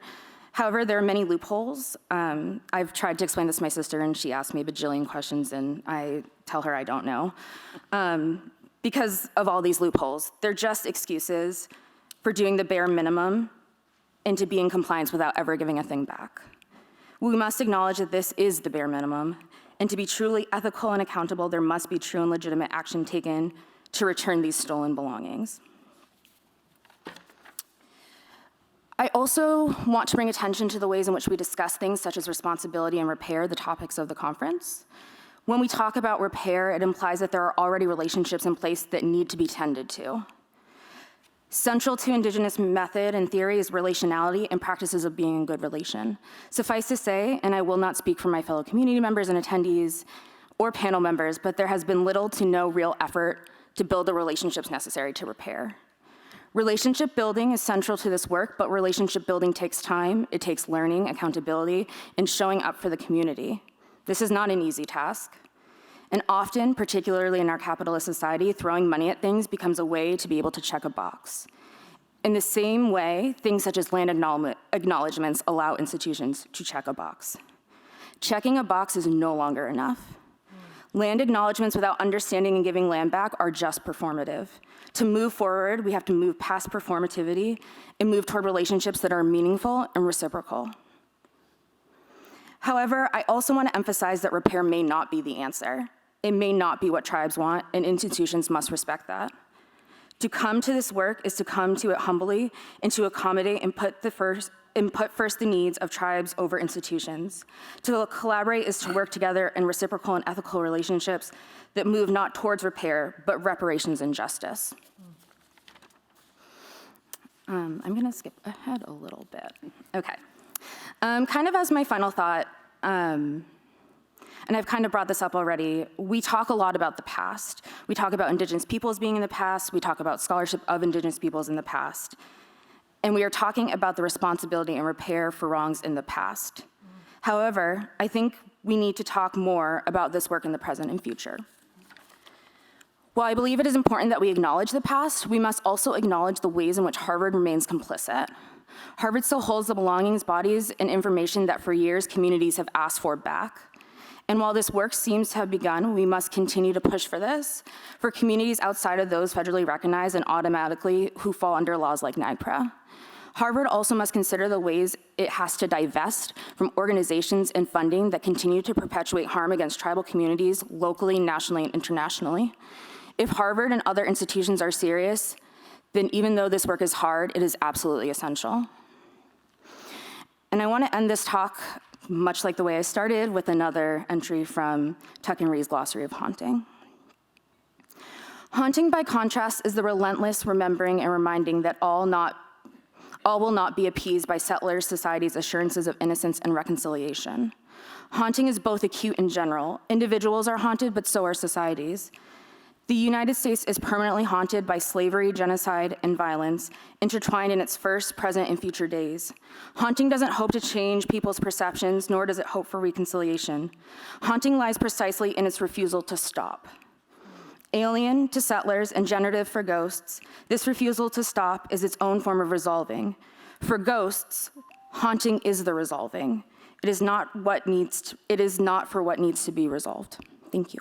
However, there are many loopholes. I've tried to explain this to my sister, and she asked me a bajillion questions, and I tell her I don't know. Because of all these loopholes, they're just excuses for doing the bare minimum and to be in compliance without ever giving a thing back. We must acknowledge that this is the bare minimum, and to be truly ethical and accountable, there must be true and legitimate action taken to return these stolen belongings. I also want to bring attention to the ways in which we discuss things such as responsibility and repair, the topics of the conference. When we talk about repair, it implies that there are already relationships in place that need to be tended to. Central to Indigenous method and theory is relationality and practices of being in good relation. Suffice to say, and I will not speak for my fellow community members and attendees or panel members, but there has been little to no real effort to build the relationships necessary to repair. Relationship building is central to this work, but relationship building takes time, it takes learning, accountability, and showing up for the community. This is not an easy task. And often, particularly in our capitalist society, throwing money at things becomes a way to be able to check a box. In the same way, things such as land acknowledgements allow institutions to check a box. Checking a box is no longer enough. Land acknowledgements without understanding and giving land back are just performative. To move forward, we have to move past performativity and move toward relationships that are meaningful and reciprocal. However, I also want to emphasize that repair may not be the answer. It may not be what tribes want, and institutions must respect that. To come to this work is to come to it humbly and to accommodate and put first the needs of tribes over institutions. To collaborate is to work together in reciprocal and ethical relationships that move not towards repair, but reparations and justice. I'm gonna skip ahead a little bit. Okay. Kind of as my final thought, and I've kind of brought this up already, we talk a lot about the past. We talk about Indigenous peoples being in the past. We talk about scholarship of Indigenous peoples in the past. And we are talking about the responsibility and repair for wrongs in the past. However, I think we need to talk more about this work in the present and future. While I believe it is important that we acknowledge the past, we must also acknowledge the ways in which Harvard remains complicit. Harvard still holds the belongings, bodies, and information that for years communities have asked for back. And while this work seems to have begun, we must continue to push for this, for communities outside of those federally recognized and automatically who fall under laws like NAGPRA. Harvard also must consider the ways it has to divest from organizations and funding that continue to perpetuate harm against tribal communities locally, nationally, and internationally. If Harvard and other institutions are serious, then even though this work is hard, it is absolutely essential. And I want to end this talk, much like the way I started, with another entry from Tuck and Ree's Glossary of Haunting. Haunting, by contrast, is the relentless remembering and reminding that all will not be appeased by settler society's assurances of innocence and reconciliation. Haunting is both acute and general. Individuals are haunted, but so are societies. The United States is permanently haunted by slavery, genocide, and violence, intertwined in its first, present, and future days. Haunting doesn't hope to change people's perceptions, nor does it hope for reconciliation. Haunting lies precisely in its refusal to stop. Alien to settlers and generative for ghosts, this refusal to stop is its own form of resolving. For ghosts, haunting is the resolving. It is not for what needs to be resolved. Thank you.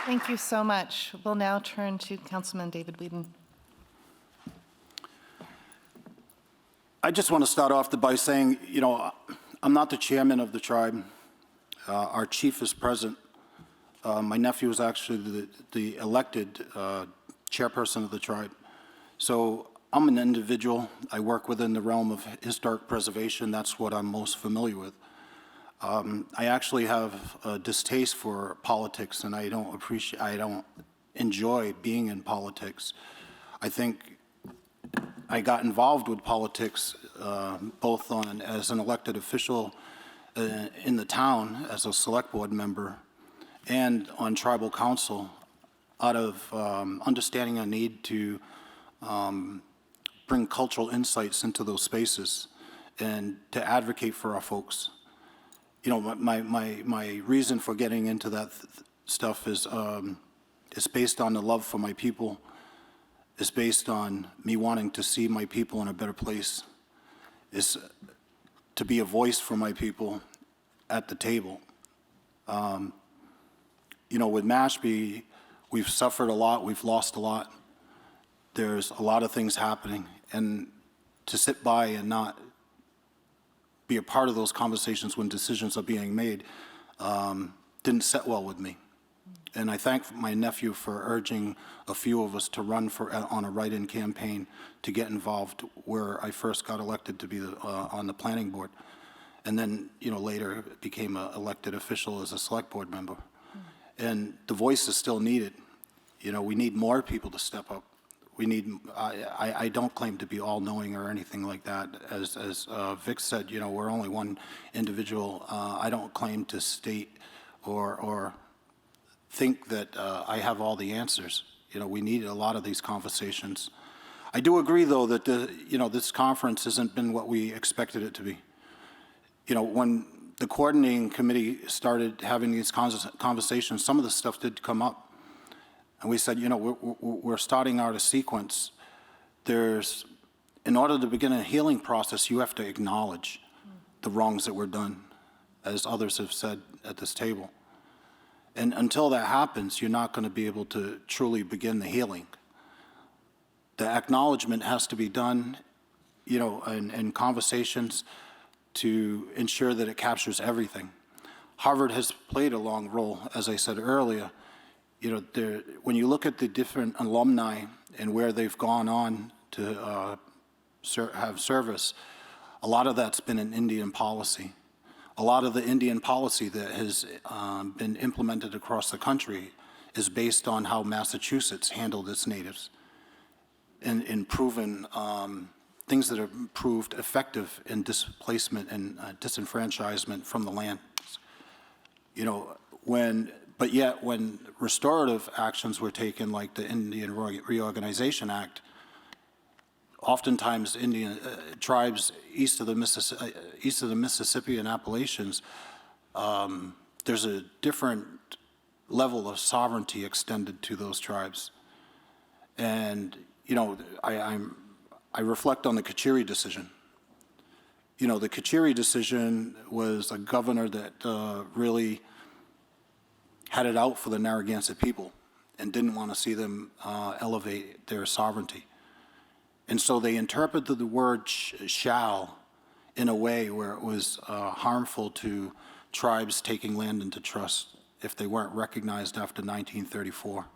Thank you so much. We'll now turn to Councilman David Whedon. I just want to start off by saying, I'm not the chairman of the tribe. Our chief is present. My nephew is actually the elected chairperson of the tribe. So I'm an individual. I work within the realm of historic preservation. That's what I'm most familiar with. I actually have a distaste for politics, and I don't enjoy being in politics. I think I got involved with politics both as an elected official in the town as a select board member and on tribal council out of understanding a need to bring cultural insights into those spaces and to advocate for our folks. My reason for getting into that stuff is based on the love for my people. It's based on me wanting to see my people in a better place. It's to be a voice for my people at the table. With Mashpee, we've suffered a lot, we've lost a lot. There's a lot of things happening, and to sit by and not be a part of those conversations when decisions are being made didn't set well with me. And I thank my nephew for urging a few of us to run on a write-in campaign to get involved where I first got elected to be on the planning board. And then, later became an elected official as a select board member. And the voice is still needed. We need more people to step up. I don't claim to be all-knowing or anything like that. As Vic said, we're only one individual. I don't claim to state or think that I have all the answers. We need a lot of these conversations. I do agree, though, that this conference hasn't been what we expected it to be. When the coordinating committee started having these conversations, some of the stuff did come up. And we said, we're starting out a sequence. In order to begin a healing process, you have to acknowledge the wrongs that were done, as others have said at this table. And until that happens, you're not going to be able to truly begin the healing. The acknowledgement has to be done, in conversations to ensure that it captures everything. Harvard has played a long role, as I said earlier. When you look at the different alumni and where they've gone on to have service, a lot of that's been in Indian policy. A lot of the Indian policy that has been implemented across the country is based on how Massachusetts handled its natives and proven things that have proved effective in displacement and disenfranchisement from the land. But yet when restorative actions were taken, like the Indian Reorganization Act, oftentimes Indian tribes east of the Mississippi and Appalachians, there's a different level of sovereignty extended to those tribes. And I reflect on the Kachiri decision. you know, the Kachiri decision was a governor that really had it out for the Narragansett people and didn't want to see them elevate their sovereignty. And so they interpreted the word shall in a way where it was harmful to tribes taking land into trust if they weren't recognized after 1934.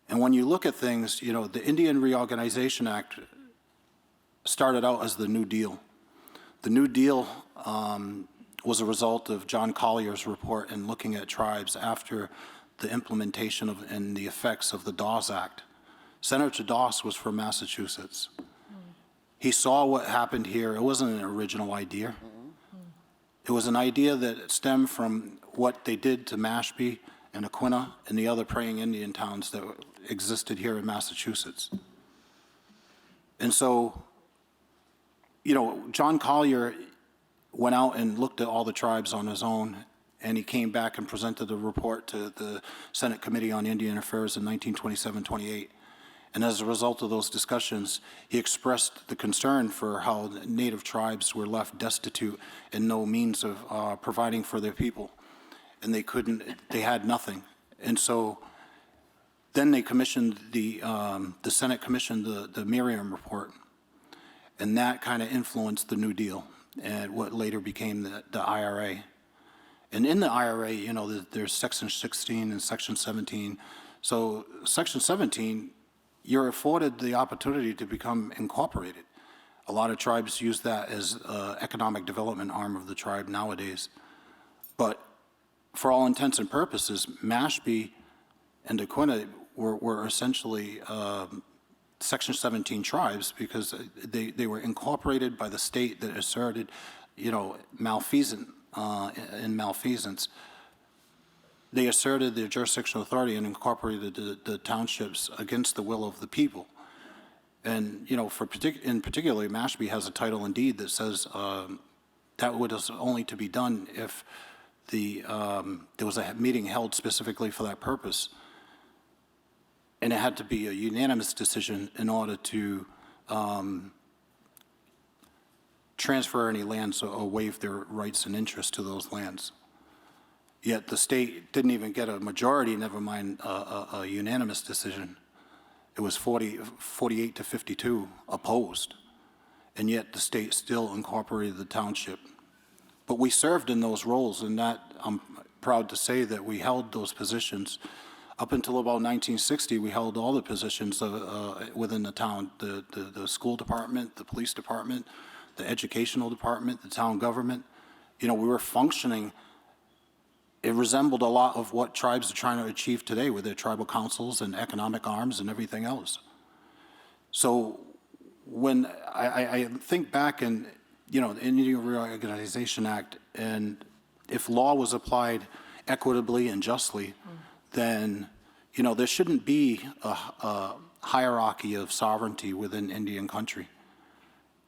And when you look at things, you know, the Indian Reorganization Act started out as the New Deal. The New Deal was a result of John Collier's report and looking at tribes after the implementation of and the effects of the Dawes Act. Senator Dawes was from Massachusetts. He saw what happened here. It wasn't an original idea. It was an idea that stemmed from what they did to Mashpee and Aquinnah and the other praying Indian towns that existed here in Massachusetts. And so, you know, John Collier went out and looked at all the tribes on his own, and he came back and presented a report to the Senate Committee on Indian Affairs in 1927-28. And as a result of those discussions, he expressed the concern for how Native tribes were left destitute and no means of providing for their people. And they had nothing. And so then they commissioned, the Senate commissioned the Merriam Report. And that kind of influenced the New Deal and what later became the IRA. And in the IRA, you know, there's Section 16 and Section 17. So Section 17, you're afforded the opportunity to become incorporated. A lot of tribes use that as an economic development arm of the tribe nowadays. But for all intents and purposes, Mashpee and Aquinnah were essentially Section 17 tribes because they were incorporated by the state that asserted, you know, malfeasance. They asserted their jurisdictional authority and incorporated the townships against the will of the people. And, you know, in particular, Mashpee has a title in deed that says that was only to be done if there was a meeting held specifically for that purpose. And it had to be a unanimous decision in order to transfer any lands or waive their rights and interests to those lands. Yet the state didn't even get a majority, never mind a unanimous decision. It was 48 to 52 opposed, and yet the state still incorporated the township. But we served in those roles, and that I'm proud to say that we held those positions. Up until about 1960, we held all the positions within the town, the school department, the police department, the educational department, the town government. You know, we were functioning. It resembled a lot of what tribes are trying to achieve today with their tribal councils and economic arms and everything else. So when I think back in, you know, the Indian Reorganization Act, and if law was applied equitably and justly, then, you know, there shouldn't be a hierarchy of sovereignty within Indian country.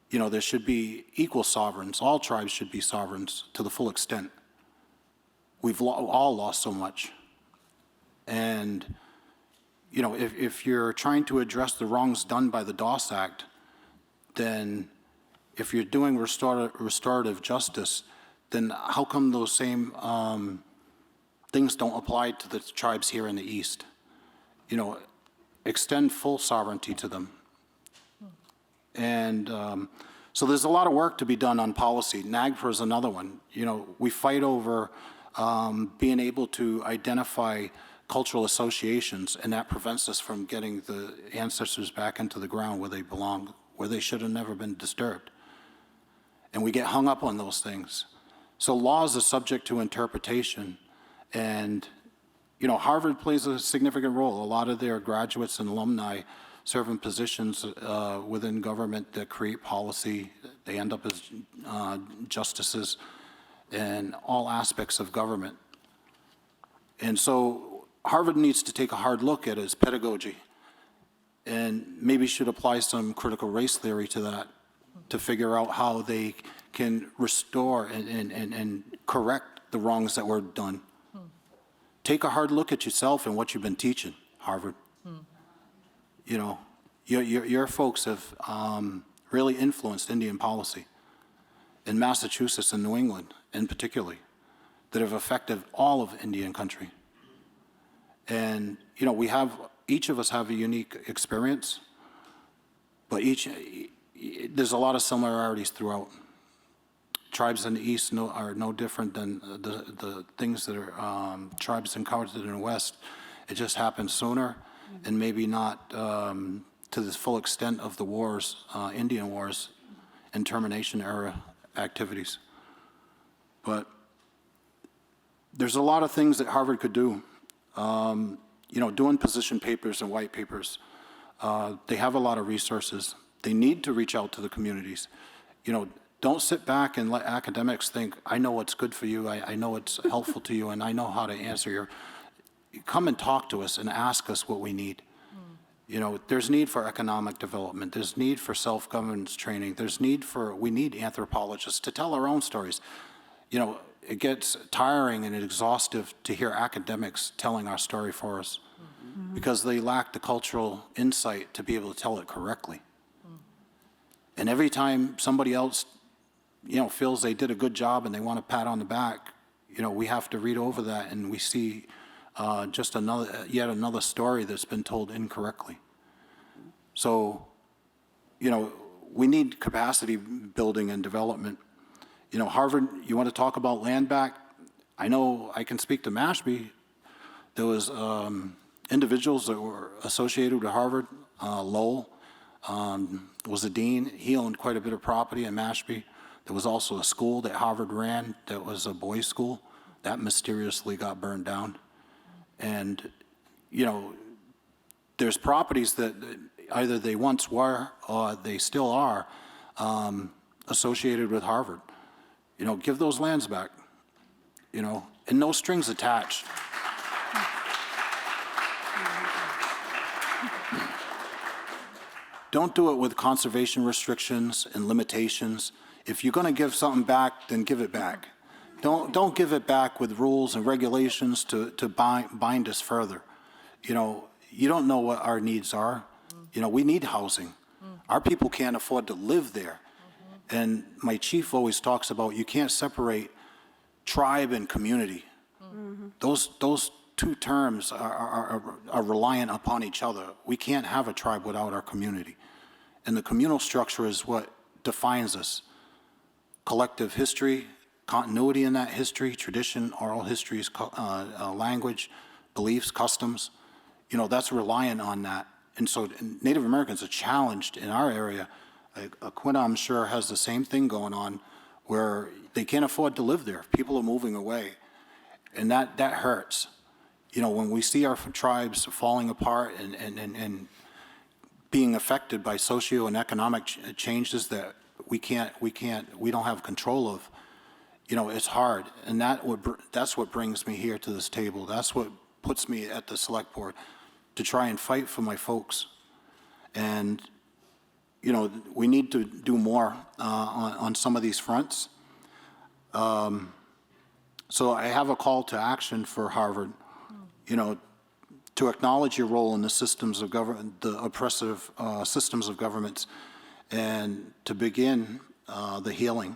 You know, there should be equal sovereigns. All tribes should be sovereigns to the full extent. We've all lost so much. And, you know, if you're trying to address the wrongs done by the Dawes Act, then if you're doing restorative justice, then how come those same things don't apply to the tribes here in the East? You know, extend full sovereignty to them. And so there's a lot of work to be done on policy. NAGPRA is another one. You know, we fight over being able to identify cultural associations, and that prevents us from getting the ancestors back into the ground where they belong, where they should have never been disturbed. And we get hung up on those things. So laws are subject to interpretation, and, you know, Harvard plays a significant role. A lot of their graduates and alumni serve in positions within government that create policy. They end up as justices in all aspects of government. And so Harvard needs to take a hard look at its pedagogy and maybe should apply some critical race theory to that to figure out how they can restore and correct the wrongs that were done. Take a hard look at yourself and what you've been teaching, Harvard. You know, your folks have really influenced Indian policy. in Massachusetts and New England, in particular, that have affected all of Indian country. And, you know, each of us have a unique experience, but there's a lot of similarities throughout. Tribes in the East are no different than the things that are tribes encountered in the West. It just happened sooner, and maybe not to the full extent of the wars, Indian wars, and termination era activities. But there's a lot of things that Harvard could do. You know, doing position papers and white papers. They have a lot of resources. They need to reach out to the communities. You know, don't sit back and let academics think, I know what's good for you, I know what's helpful to you, and I know how to answer your... Come and talk to us and ask us what we need. You know, there's need for economic development. There's need for self-governance training. We need anthropologists to tell our own stories. You know, it gets tiring and exhaustive to hear academics telling our story for us because they lack the cultural insight to be able to tell it correctly. And every time somebody else, you know, feels they did a good job and they want a pat on the back, you know, we have to read over that and we see just yet another story that's been told incorrectly. So, you know, we need capacity building and development. You know, Harvard, you want to talk about land back? I know I can speak to Mashpee. There was individuals that were associated with Harvard. Lowell was a dean. He owned quite a bit of property in Mashpee. There was also a school that Harvard ran that was a boys' school. That mysteriously got burned down. And, you know, there's properties that either they once were or they still are associated with Harvard. You know, give those lands back, you know, and no strings attached. Don't do it with conservation restrictions and limitations. If you're going to give something back, then give it back. Don't give it back with rules and regulations to bind us further. You know, you don't know what our needs are. You know, we need housing. Our people can't afford to live there. And my chief always talks about you can't separate tribe and community. Those two terms are reliant upon each other. We can't have a tribe without our community. And the communal structure is what defines us. Collective history, continuity in that history, tradition, oral histories, language, beliefs, customs, you know, that's reliant on that. And so Native Americans are challenged in our area. Aquinnah, I'm sure, has the same thing going on where they can't afford to live there. People are moving away. And that hurts. You know, when we see our tribes falling apart and being affected by socio and economic changes that we don't have control of, you know, it's hard. And that's what brings me here to this table. That's what puts me at the select board, to try and fight for my folks. And, you know, we need to do more on some of these fronts. So I have a call to action for Harvard, you know, to acknowledge your role in the systems of government, the oppressive systems of governments, and to begin the healing.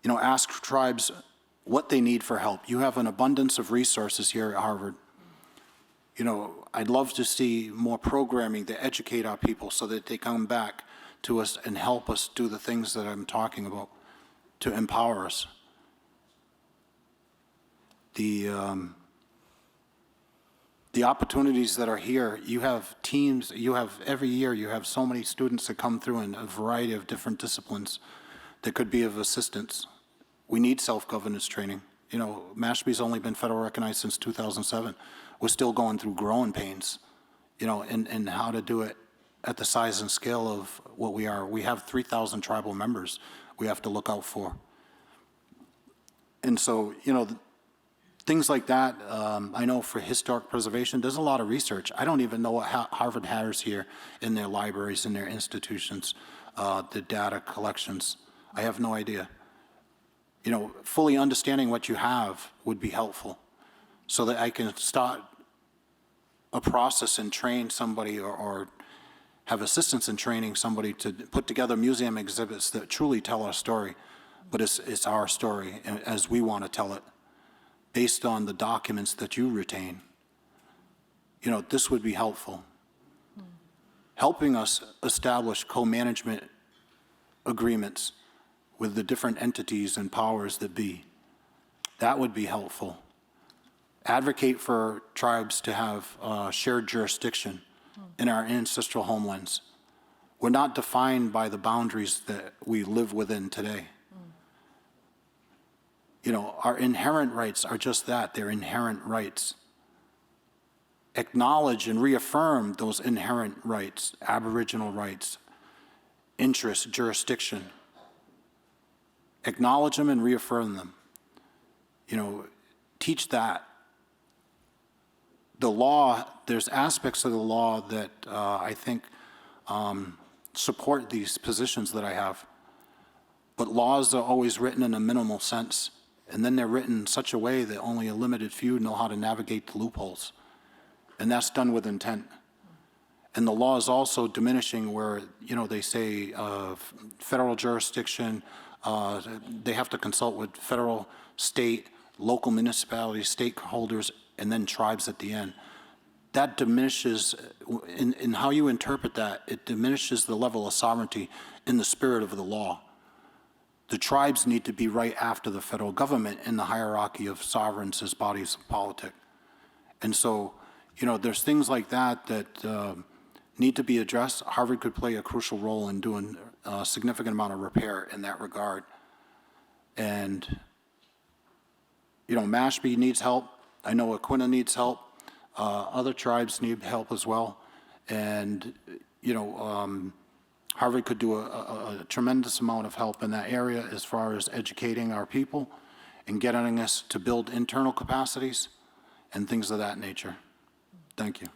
You know, ask tribes what they need for help. You have an abundance of resources here at Harvard. You know, I'd love to see more programming to educate our people so that they come back to us and help us do the things that I'm talking about, to empower us. The opportunities that are here, you have teams, every year you have so many students that come through in a variety of different disciplines that could be of assistance. We need self-governance training. You know, Mashpee's only been federal recognized since 2007. We're still going through growing pains, you know, and how to do it at the size and scale of what we are. We have 3,000 tribal members we have to look out for. And so, you know, things like that, I know for historic preservation, there's a lot of research. I don't even know what Harvard has here in their libraries, in their institutions, the data collections. I have no idea. You know, fully understanding what you have would be helpful so that I can start a process and train somebody or have assistance in training somebody to put together museum exhibits that truly tell our story but it's our story as we want to tell it, based on the documents that you retain. You know, this would be helpful. Helping us establish co-management agreements with the different entities and powers that be. That would be helpful. Advocate for tribes to have shared jurisdiction in our ancestral homelands. We're not defined by the boundaries that we live within today. You know, our inherent rights are just that, they're inherent rights. Acknowledge and reaffirm those inherent rights, Aboriginal rights, interest, jurisdiction. Acknowledge them and reaffirm them. You know, teach that. The law, there's aspects of the law that I think support these positions that I have. But laws are always written in a minimal sense, and then they're written in such a way that only a limited few know how to navigate the loopholes. And that's done with intent. And the law is also diminishing where, you know, they say federal jurisdiction, they have to consult with federal, state, local municipalities, stakeholders, and then tribes at the end. That diminishes, in how you interpret that, it diminishes the level of sovereignty in the spirit of the law. The tribes need to be right after the federal government in the hierarchy of sovereigns as bodies of politics. And so, you know, there's things like that that need to be addressed. Harvard could play a crucial role in doing a significant amount of repair in that regard. And, you know, Mashpee needs help. I know Aquinnah needs help. Other tribes need help as well. And, you know, Harvard could do a tremendous amount of help in that area as far as educating our people and getting us to build internal capacities and things of that nature. Thank you.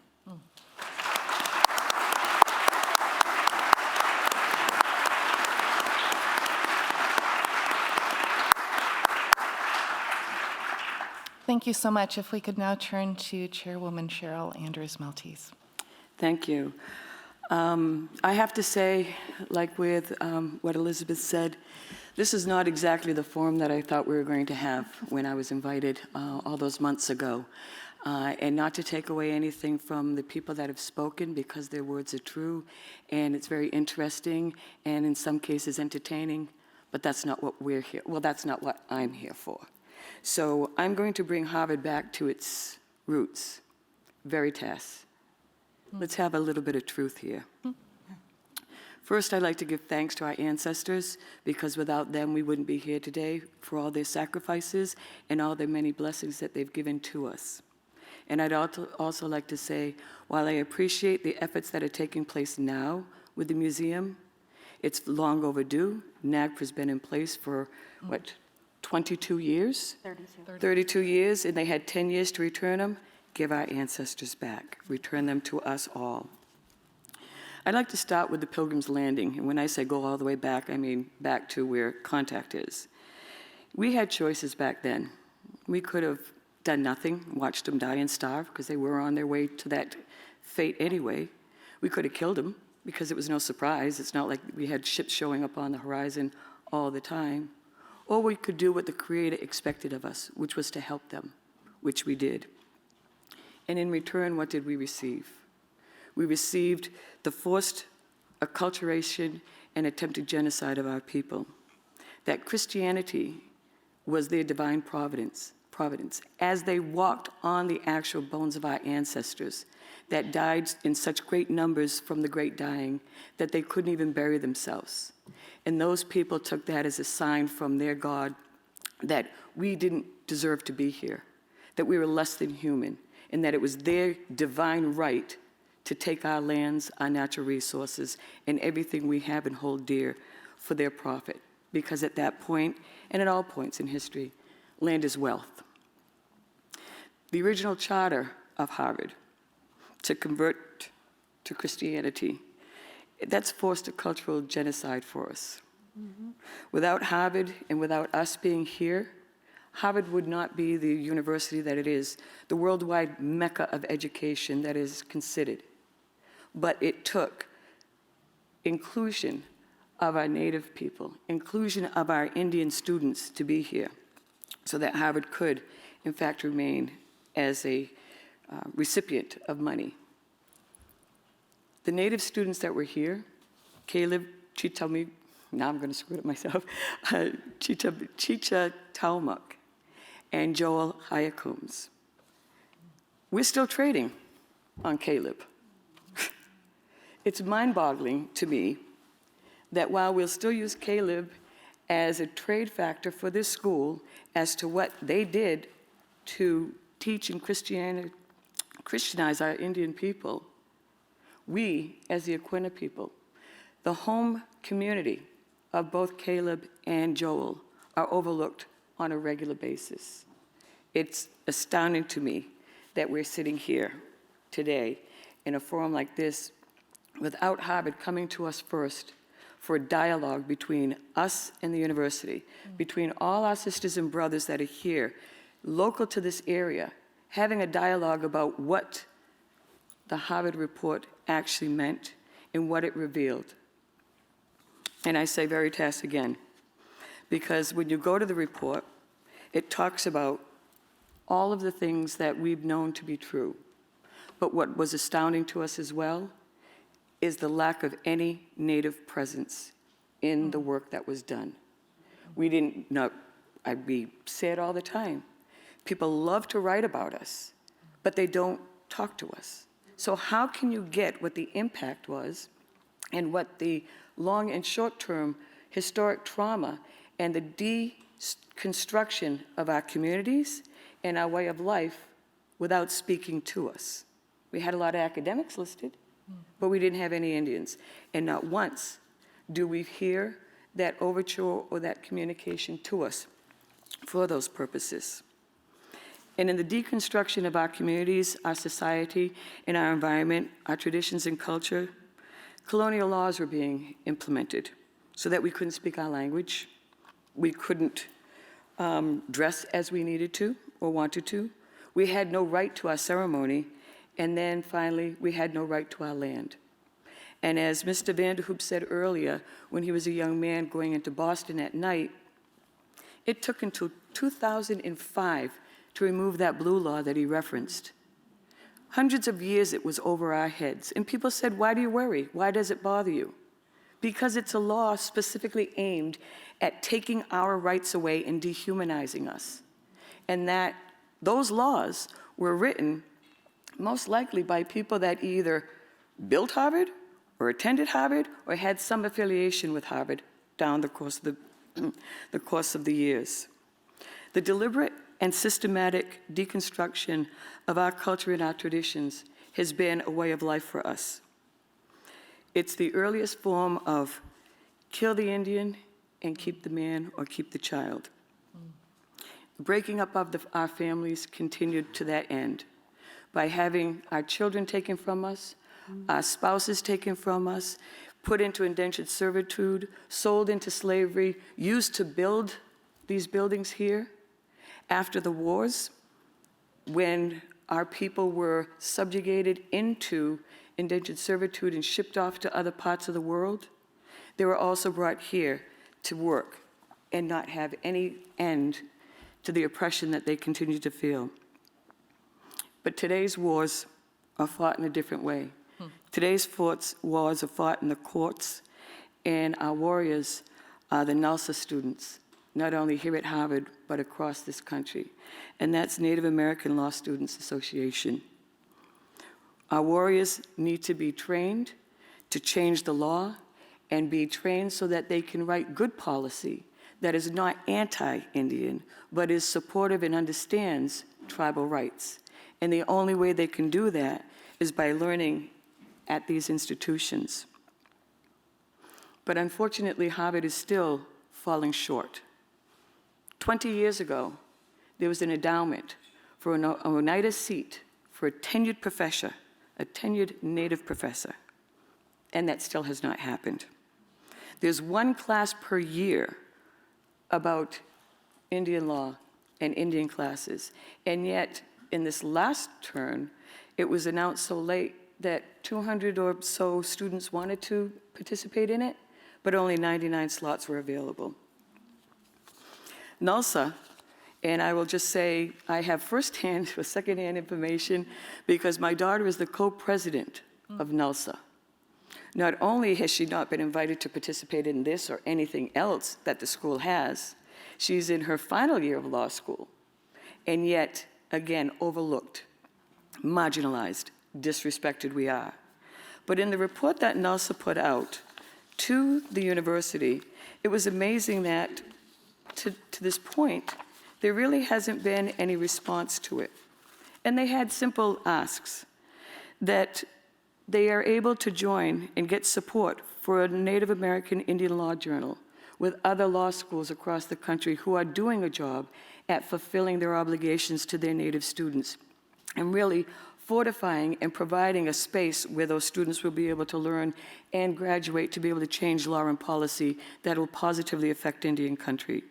Thank you so much. If we could now turn to Chairwoman Cheryl Andrews-Maltais. Thank you. I have to say, like with what Elizabeth said, this is not exactly the forum that I thought we were going to have when I was invited all those months ago. And not to take away anything from the people that have spoken, because their words are true, and it's very interesting, and in some cases entertaining, but that's not what we're here, well, that's not what I'm here for. So I'm going to bring Harvard back to its roots, veritas. Let's have a little bit of truth here. First, I'd like to give thanks to our ancestors, because without them, we wouldn't be here today, for all their sacrifices and all their many blessings that they've given to us. And I'd also like to say, while I appreciate the efforts that are taking place now with the museum, it's long overdue. NAGPRA's been in place for, what, 22 years? 32 years, and they had 10 years to return them. Give our ancestors back. Return them to us all. I'd like to start with the Pilgrim's Landing. And when I say go all the way back, I mean back to where contact is. We had choices back then. We could have done nothing, watched them die and starve, because they were on their way to that fate anyway. We could have killed them, because it was no surprise. It's not like we had ships showing up on the horizon all the time. Or we could do what the Creator expected of us, which was to help them, which we did. And in return, what did we receive? We received the forced acculturation and attempted genocide of our people. That Christianity was their divine providence, as they walked on the actual bones of our ancestors that died in such great numbers from the great dying that they couldn't even bury themselves. And those people took that as a sign from their God that we didn't deserve to be here, that we were less than human, and that it was their divine right to take our lands, our natural resources, and everything we have and hold dear for their profit. Because at that point, and at all points in history, land is wealth. The original charter of Harvard to convert to Christianity, that's forced a cultural genocide for us. Mm-hmm. Without Harvard and without us being here, Harvard would not be the university that it is, the worldwide mecca of education that is considered. But it took inclusion of our Native people, inclusion of our Indian students to be here, so that Harvard could, in fact, remain as a recipient of money. The Native students that were here, Caleb Chitamik, now I'm going to screw it up myself, Chicha Taumuk, and Joel Hayakums. We're still trading on Caleb. It's mind-boggling to me that while we'll still use Caleb as a trade factor for this school as to what they did to teach and Christianize our Indian people, we, as the Aquinnah people, the home community of both Caleb and Joel, are overlooked on a regular basis. It's astounding to me that we're sitting here today in a forum like this without Harvard coming to us first for a dialogue between us and the university, between all our sisters and brothers that are here, local to this area, having a dialogue about what the Harvard report actually meant and what it revealed. And I say Veritas again, because when you go to the report, it talks about all of the things that we've known to be true. But what was astounding to us as well is the lack of any Native presence in the work that was done. We didn't know, we say it all the time, people love to write about us, but they don't talk to us. So how can you get what the impact was and what the long and short-term historic trauma and the deconstruction of our communities and our way of life without speaking to us? We had a lot of academics listed, but we didn't have any Indians. And not once do we hear that overture or that communication to us for those purposes. And in the deconstruction of our communities, our society, and our environment, our traditions and culture, colonial laws were being implemented so that we couldn't speak our language, we couldn't dress as we needed to or wanted to, we had no right to our ceremony, and then finally, we had no right to our land. And as Mr. Vanderhoop said earlier, when he was a young man going into Boston at night, it took until 2005 to remove that blue law that he referenced. Hundreds of years it was over our heads. And people said, why do you worry? Why does it bother you? Because it's a law specifically aimed at taking our rights away and dehumanizing us. And that those laws were written most likely by people that either built Harvard or attended Harvard or had some affiliation with Harvard down the course of the years. The deliberate and systematic deconstruction of our culture and our traditions has been a way of life for us. It's the earliest form of kill the Indian and keep the man or keep the child. The breaking up of our families continued to that end by having our children taken from us, our spouses taken from us, put into indentured servitude, sold into slavery, used to build these buildings here. After the wars, when our people were subjugated into indentured servitude and shipped off to other parts of the world, they were also brought here to work and not have any end to the oppression that they continue to feel. But today's wars are fought in a different way. Today's wars are fought in the courts, and our warriors are the NALSA students, not only here at Harvard, but across this country. And that's Native American Law Students Association. Our warriors need to be trained to change the law and be trained so that they can write good policy that is not anti-Indian, but is supportive and understands tribal rights. And the only way they can do that is by learning at these institutions. But unfortunately, Harvard is still falling short. 20 years ago, there was an endowment for an Oneida seat for a tenured professor, a tenured Native professor, and that still has not happened. There's one class per year about Indian law and Indian classes, and yet in this last term, it was announced so late that 200 or so students wanted to participate in it, but only 99 slots were available. NALSA, and I will just say I have firsthand or secondhand information because my daughter is the co-president of NALSA. Not only has she not been invited to participate in this or anything else that the school has, she's in her final year of law school, and yet, again, overlooked, marginalized, disrespected we are. But in the report that NALSA put out to the university, it was amazing that to this point, there really hasn't been any response to it. And they had simple asks that they are able to join and get support for a Native American Indian Law Journal with other law schools across the country who are doing a job at fulfilling their obligations to their Native students and really fortifying and providing a space where those students will be able to learn and graduate to be able to change law and policy that will positively affect Indian country.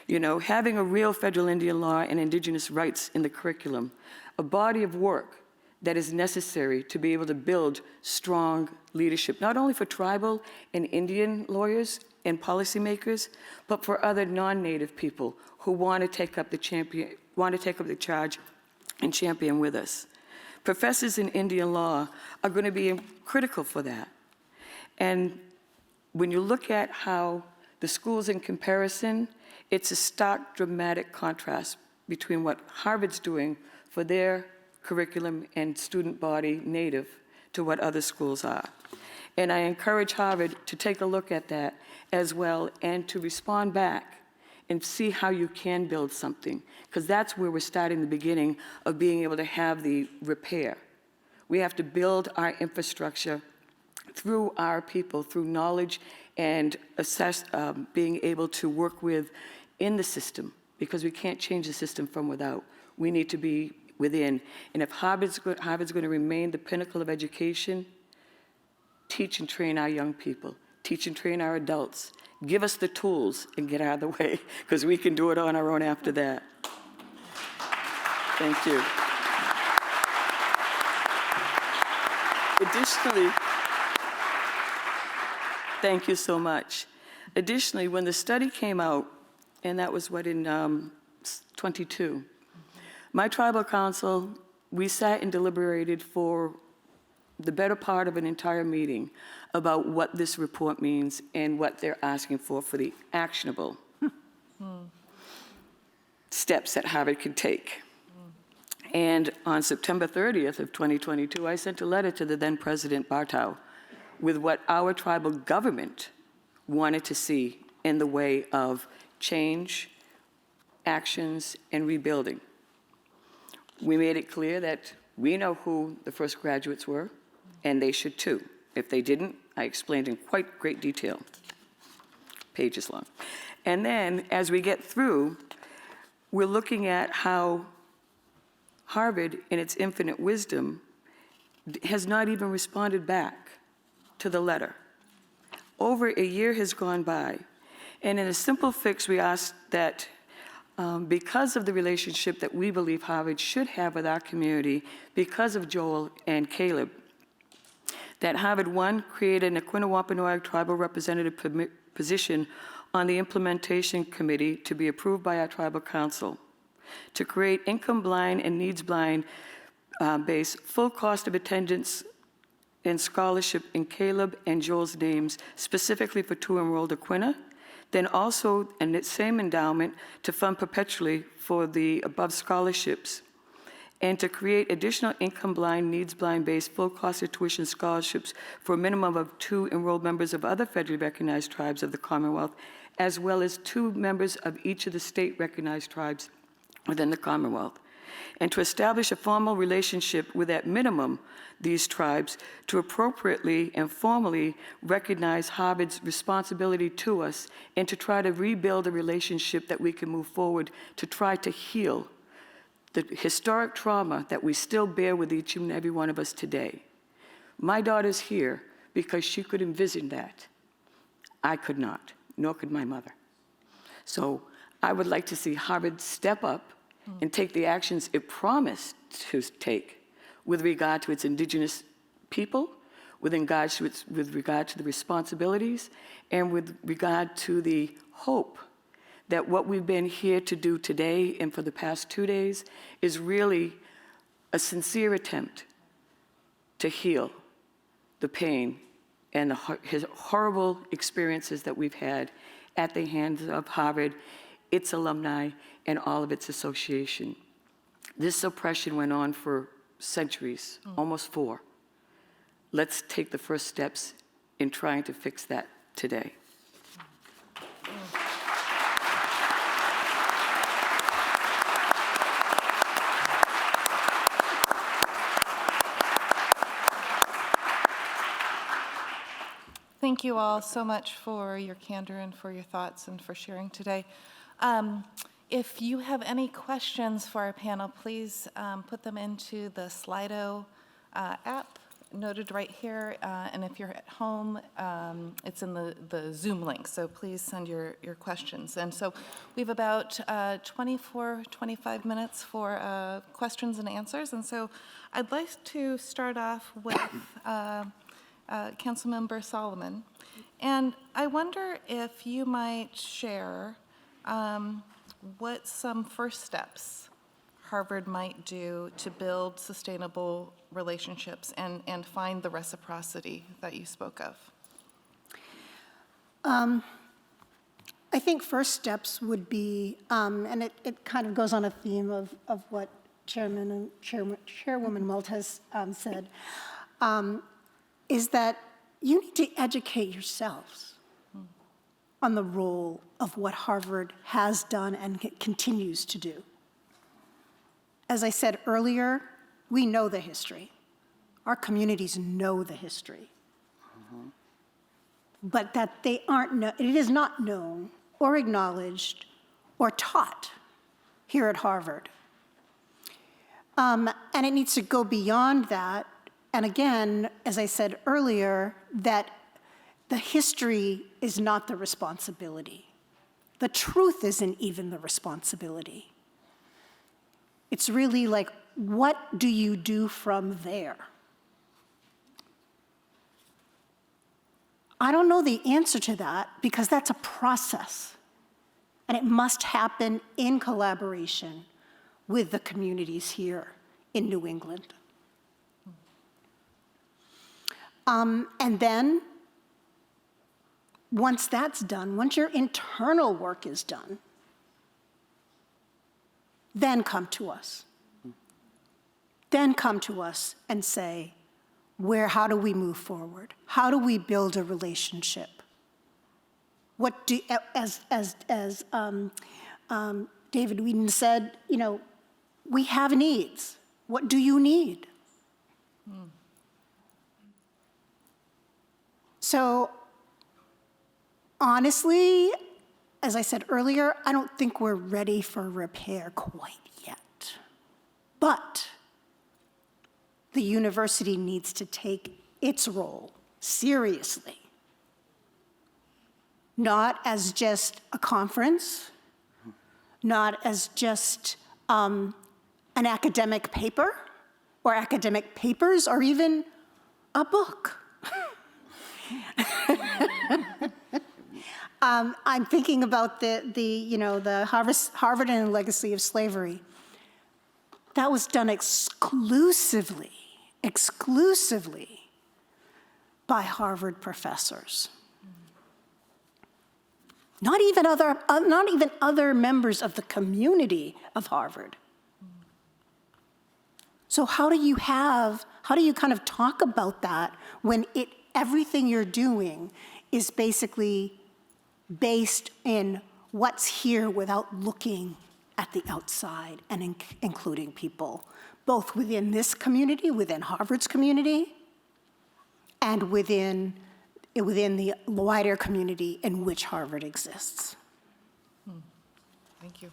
You know, having a real federal Indian law and Indigenous rights in the curriculum, a body of work that is necessary to be able to build strong leadership, not only for tribal and Indian lawyers and policymakers, but for other non-Native people who want to take up the charge and champion with us. Professors in Indian law are going to be critical for that. And when you look at how the schools in comparison, it's a stark, dramatic contrast between what Harvard's doing for their curriculum and student body Native to what other schools are. And I encourage Harvard to take a look at that as well and to respond back and see how you can build something, because that's where we're starting the beginning of being able to have the repair. We have to build our infrastructure through our people, through knowledge and being able to work in the system, because we can't change the system from without. We need to be within. And if Harvard's going to remain the pinnacle of education, teach and train our young people, teach and train our adults, give us the tools and get out of the way, because we can do it on our own after that. Thank you. Additionally, thank you so much. Additionally, when the study came out, and that was what, in 22, my tribal council, we sat and deliberated for the better part of an entire meeting about what this report means and what they're asking for the actionable steps that Harvard can take. And on September 30th of 2022, I sent a letter to the then President Bartow with what our tribal government wanted to see in the way of change, actions, and rebuilding. We made it clear that we know who the first graduates were, and they should too. If they didn't, I explained in quite great detail, pages long. And then, as we get through, we're looking at how Harvard, in its infinite wisdom, has not even responded back to the letter. Over a year has gone by, and in a simple fix, we asked that because of the relationship that we believe Harvard should have with our community, because of Joel and Caleb, that Harvard, one, create an Aquinnah Wampanoag tribal representative position on the implementation committee to be approved by our tribal council, to create income-blind and needs-blind based full cost of attendance and scholarship in Caleb and Joel's names, specifically for 2 enrolled Aquinnah, then also, and the same endowment, to fund perpetually for the above scholarships, and to create additional income-blind, needs-blind-based full-cost of tuition scholarships for a minimum of 2 enrolled members of other federally recognized tribes of the Commonwealth, as well as 2 members of each of the state-recognized tribes within the Commonwealth, and to establish a formal relationship with, at minimum, these tribes to appropriately and formally recognize Harvard's responsibility to us and to try to rebuild a relationship that we can move forward to try to heal the historic trauma that we still bear with each and every one of us today. My daughter's here because she could envision that. I could not, nor could my mother. So I would like to see Harvard step up and take the actions it promised to take with regard to its Indigenous people, with regard to the responsibilities and with regard to the hope that what we've been here to do today and for the past 2 days is really a sincere attempt to heal the pain and his horrible experiences that we've had at the hands of Harvard, its alumni, and all of its association. This oppression went on for centuries, almost 4. Let's take the first steps in trying to fix that today. Thank you all so much for your candor and for your thoughts and for sharing today. If you have any questions for our panel, please put them into the Slido app noted right here. And if you're at home, it's in the Zoom link. So please send your questions. And so we have about 25 minutes for questions and answers. And so I'd like to start off with Councilmember Solomon. And I wonder if you might share what some first steps Harvard might do to build sustainable relationships and find the reciprocity that you spoke of. I think first steps would be, and it kind of goes on a theme of what Chairwoman Maltais said, is that you need to educate yourselves on the role of what Harvard has done and continues to do. As I said earlier, we know the history. Our communities know the history. But that they aren't, it is not known or acknowledged or taught here at Harvard. And it needs to go beyond that. And again, as I said earlier, that the history is not the responsibility. The truth isn't even the responsibility. It's really like, what do you do from there? I don't know the answer to that because that's a process. And it must happen in collaboration with the communities here in New England. And then, once that's done, once your internal work is done, then come to us. Then come to us and say, how do we move forward? How do we build a relationship? What do, as David Whedon said, we have needs. What do you need? So honestly, as I said earlier, I don't think we're ready for repair quite yet. But the university needs to take its role seriously, not as just a conference, not as just an academic paper or academic papers or even a book. I'm thinking about the Harvard and the Legacy of Slavery. That was done exclusively by Harvard professors. Not even other members of the community of Harvard. So how do you kind of talk about that when everything you're doing is basically based in what's here without looking at the outside and including people, both within this community, within Harvard's community, and within the wider community in which Harvard exists. Thank you.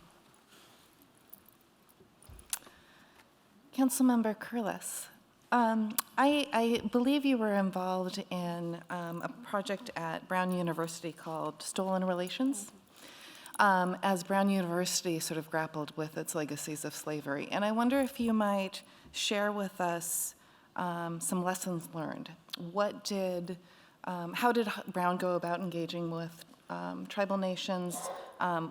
Councilmember Curlis. I believe you were involved in a project at Brown University called Stolen Relations, as Brown University sort of grappled with its legacies of slavery. And I wonder if you might share with us some lessons learned. How did Brown go about engaging with tribal nations?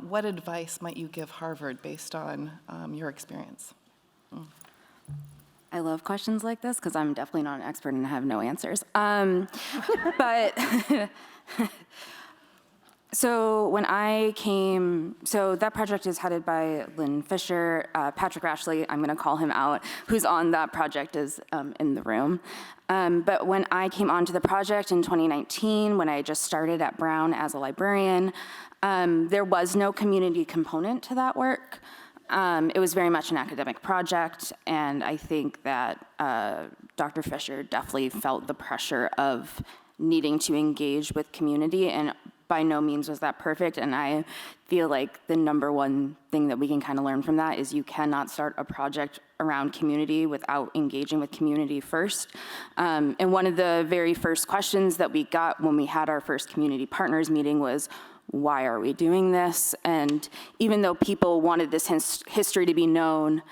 What advice might you give Harvard based on your experience? I love questions like this because I'm definitely not an expert and I have no answers. But so when I came, so that project is headed by Lynn Fisher. Patrick Rashley, I'm going to call him out, who's on that project, is in the room. But when I came onto the project in 2019, when I just started at Brown as a librarian, there was no community component to that work. It was very much an academic project, and I think that Dr. Fisher definitely felt the pressure of needing to engage with community, and by no means was that perfect. And I feel like the number one thing that we can kind of learn from that is you cannot start a project around community without engaging with community first. And one of the very first questions that we got when we had our first community partners meeting was, why are we doing this? And even though people wanted this history to be known,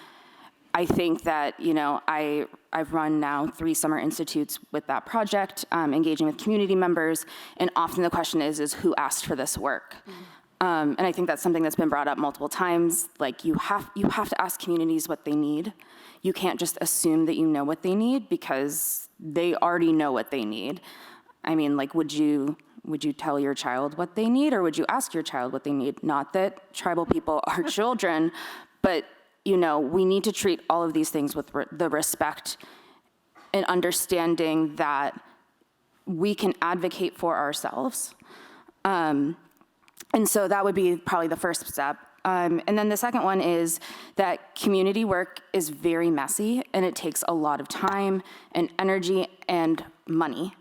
I think that, you know, I've run now 3 summer institutes with that project, engaging with community members, and often the question is who asked for this work? And I think that's something that's been brought up multiple times. Like, you have to ask communities what they need. You can't just assume that you know what they need because they already know what they need. I mean, like, would you tell your child what they need, or would you ask your child what they need? Not that tribal people are children, but, you know, we need to treat all of these things with the respect and understanding that we can advocate for ourselves. And so that would be probably the first step. And then the second one is that community work is very messy, and it takes a lot of time and energy and money.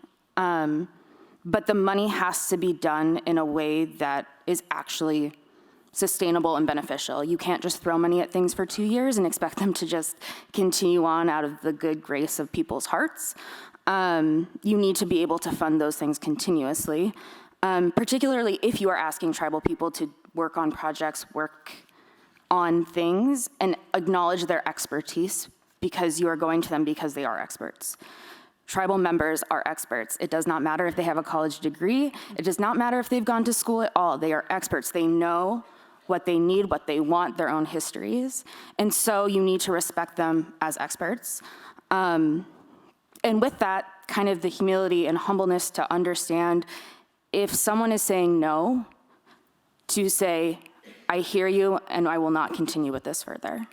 But the money has to be done in a way that is actually sustainable and beneficial. You can't just throw money at things for 2 years and expect them to just continue on out of the good grace of people's hearts. You need to be able to fund those things continuously, particularly if you are asking tribal people to work on projects, work on things, and acknowledge their expertise, because you are going to them because they are experts. Tribal members are experts. It does not matter if they have a college degree. It does not matter if they've gone to school at all. They are experts. They know what they need, what they want, their own histories. And so you need to respect them as experts. And with that, kind of the humility and humbleness to understand if someone is saying no, to say, I hear you and I will not continue with this further.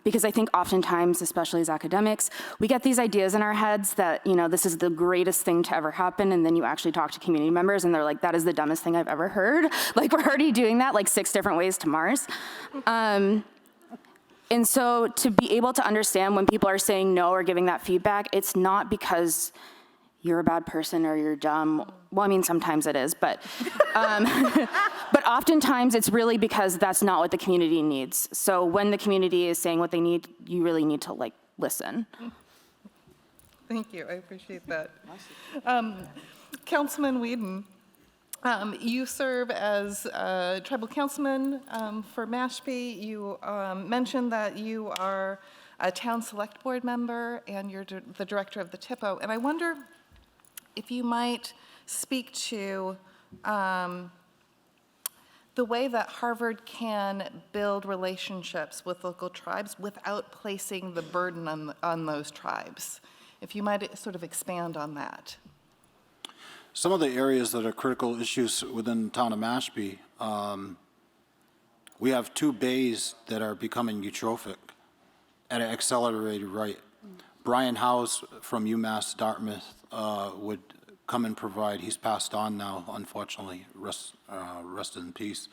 Because I think oftentimes, especially as academics, we get these ideas in our heads that, you know, this is the greatest thing to ever happen, and then you actually talk to community members and they're like, that is the dumbest thing I've ever heard. Like, we're already doing that like 6 different ways to Mars. And so to be able to understand when people are saying no or giving that feedback, it's not because you're a bad person or you're dumb. Well, I mean, sometimes it is, but but oftentimes it's really because that's not what the community needs. So when the community is saying what they need, you really need to, like, listen. Thank you, I appreciate that. Councilman Whedon, you serve as tribal councilman for Mashpee. You mentioned that you are a town select board member and you're the director of the TIPO. And I wonder if you might speak to the way that Harvard can build relationships with local tribes without placing the burden on those tribes. If you might sort of expand on that. Some of the areas that are critical issues within the town of Mashpee, we have 2 bays that are becoming eutrophic at an accelerated rate. Brian Howes from UMass Dartmouth would come and provide. He's passed on now, unfortunately, rest in peace.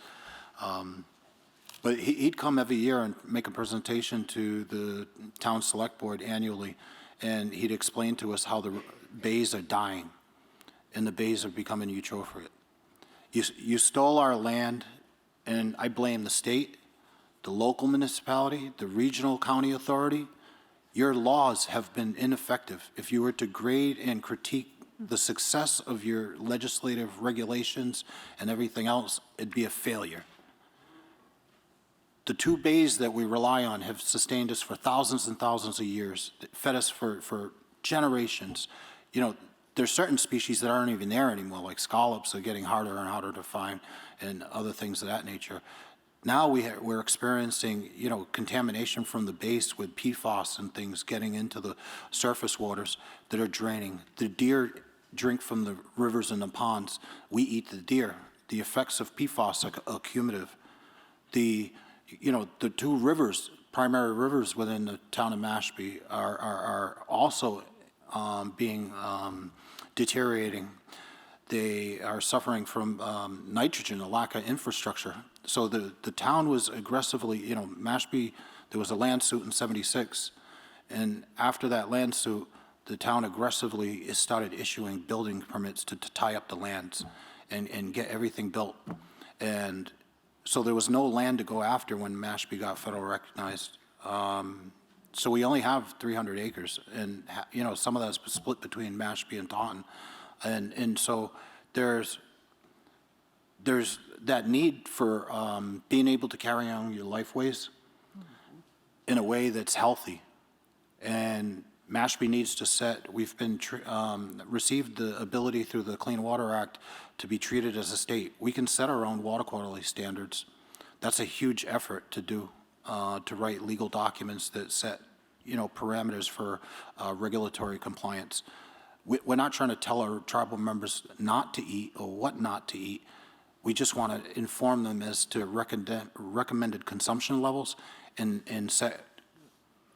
But he'd come every year and make a presentation to the town select board annually, and he'd explain to us how the bays are dying and the bays are becoming eutrophic. You stole our land, and I blame the state, the local municipality, the regional county authority. Your laws have been ineffective. If you were to grade and critique the success of your legislative regulations and everything else, it'd be a failure. the two bays that we rely on have sustained us for thousands and thousands of years, fed us for generations. You know, there's certain species that aren't even there anymore, like scallops are getting harder and harder to find and other things of that nature. Now we're experiencing, you know, contamination from the base with PFAS and things getting into the surface waters that are draining. The deer drink from the rivers and the ponds. We eat the deer. The effects of PFAS are cumulative. The two rivers, primary rivers within the town of Mashpee are also deteriorating. They are suffering from nitrogen, a lack of infrastructure. So the town was aggressively, you know, Mashpee, there was a land suit in '76, and after that land suit, the town aggressively started issuing building permits to tie up the lands and get everything built. And so there was no land to go after when Mashpee got federal recognized. So we only have 300 acres, and you know, some of that's split between Mashpee and Taunton. And so there's that need for being able to carry on your life ways in a way that's healthy. And Mashpee needs to set, we've been received the ability through the Clean Water Act to be treated as a state. We can set our own water quality standards. That's a huge effort to do, to write legal documents that set, you know, parameters for regulatory compliance. We're not trying to tell our tribal members not to eat or what not to eat. We just want to inform them as to recommended consumption levels and set